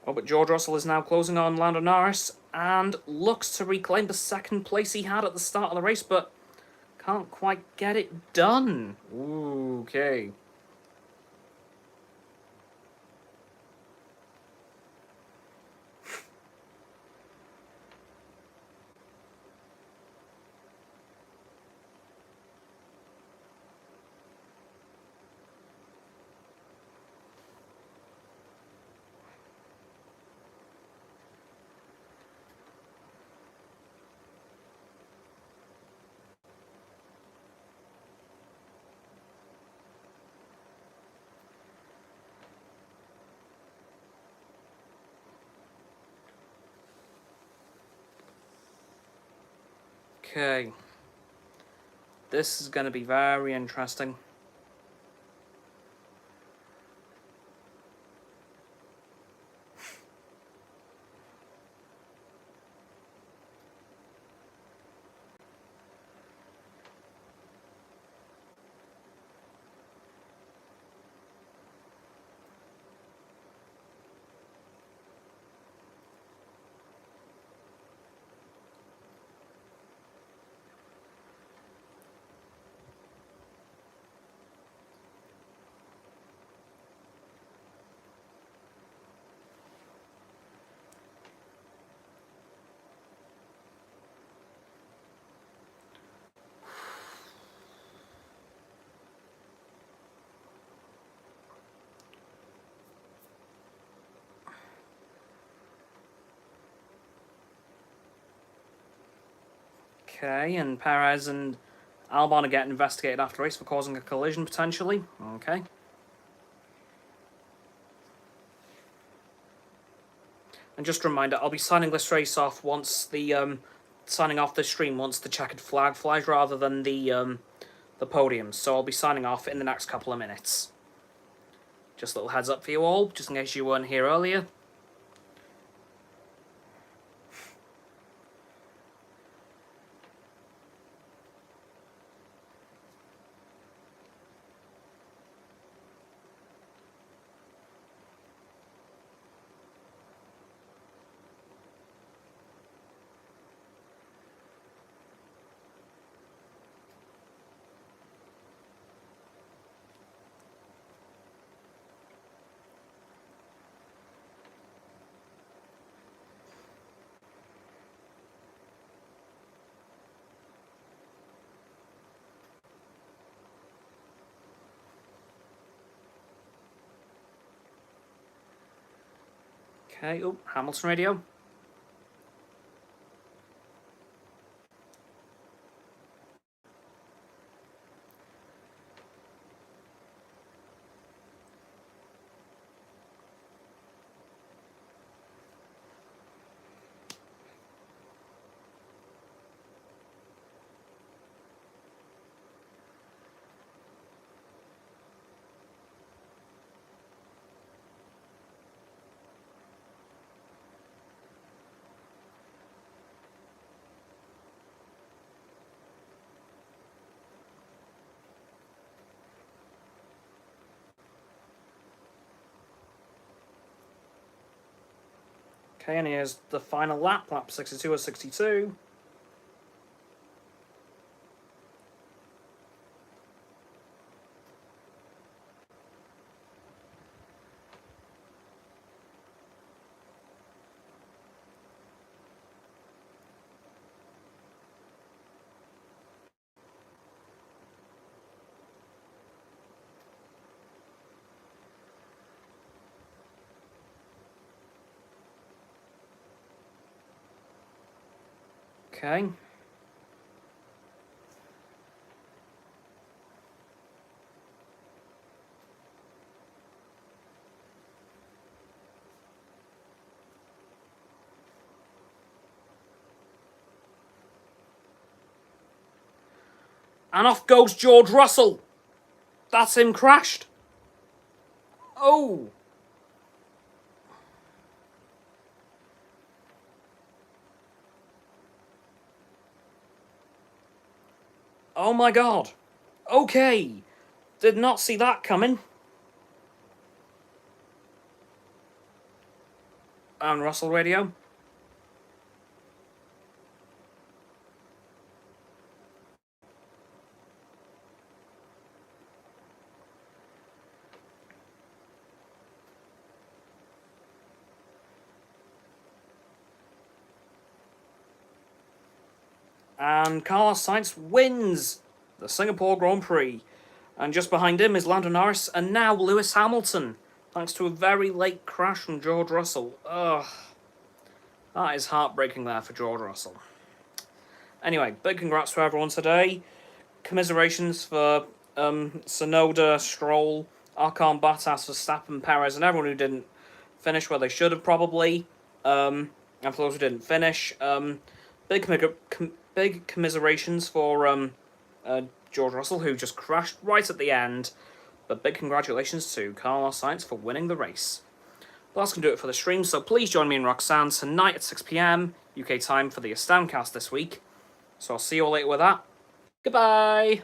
Oh, but George Russell is now closing on Lando Norris and looks to reclaim the second place he had at the start of the race, but can't quite get it done. Ooh, okay. Okay. This is going to be very interesting. Okay, and Perez and Albon are getting investigated after race for causing a collision, potentially. Okay. And just a reminder, I'll be signing this race off once the, signing off this stream once the checkered flag flies, rather than the podium. So I'll be signing off in the next couple of minutes. Just a little heads up for you all, just in case you weren't here earlier. Okay, oh, Hamilton radio. Okay, and here's the final lap, lap 62 or 62. Okay. And off goes George Russell. That's him crashed. Oh. Oh my god. Okay. Did not see that coming. And Russell radio. And Carlos Sainz wins the Singapore Grand Prix. And just behind him is Lando Norris and now Lewis Hamilton, thanks to a very late crash from George Russell. Ugh. That is heartbreaking there for George Russell. Anyway, big congrats to everyone today. Commiserations for Tsunoda, Stroll, Ocon, Bottas, Verstappen, Perez, and everyone who didn't finish where they should have probably. And for those who didn't finish, big commiserations for George Russell, who just crashed right at the end. But big congratulations to Carlos Sainz for winning the race. Well, that's going to do it for the stream, so please join me and Roxanne tonight at 6 PM UK time for the AstCa this week. So I'll see you all later with that. Goodbye!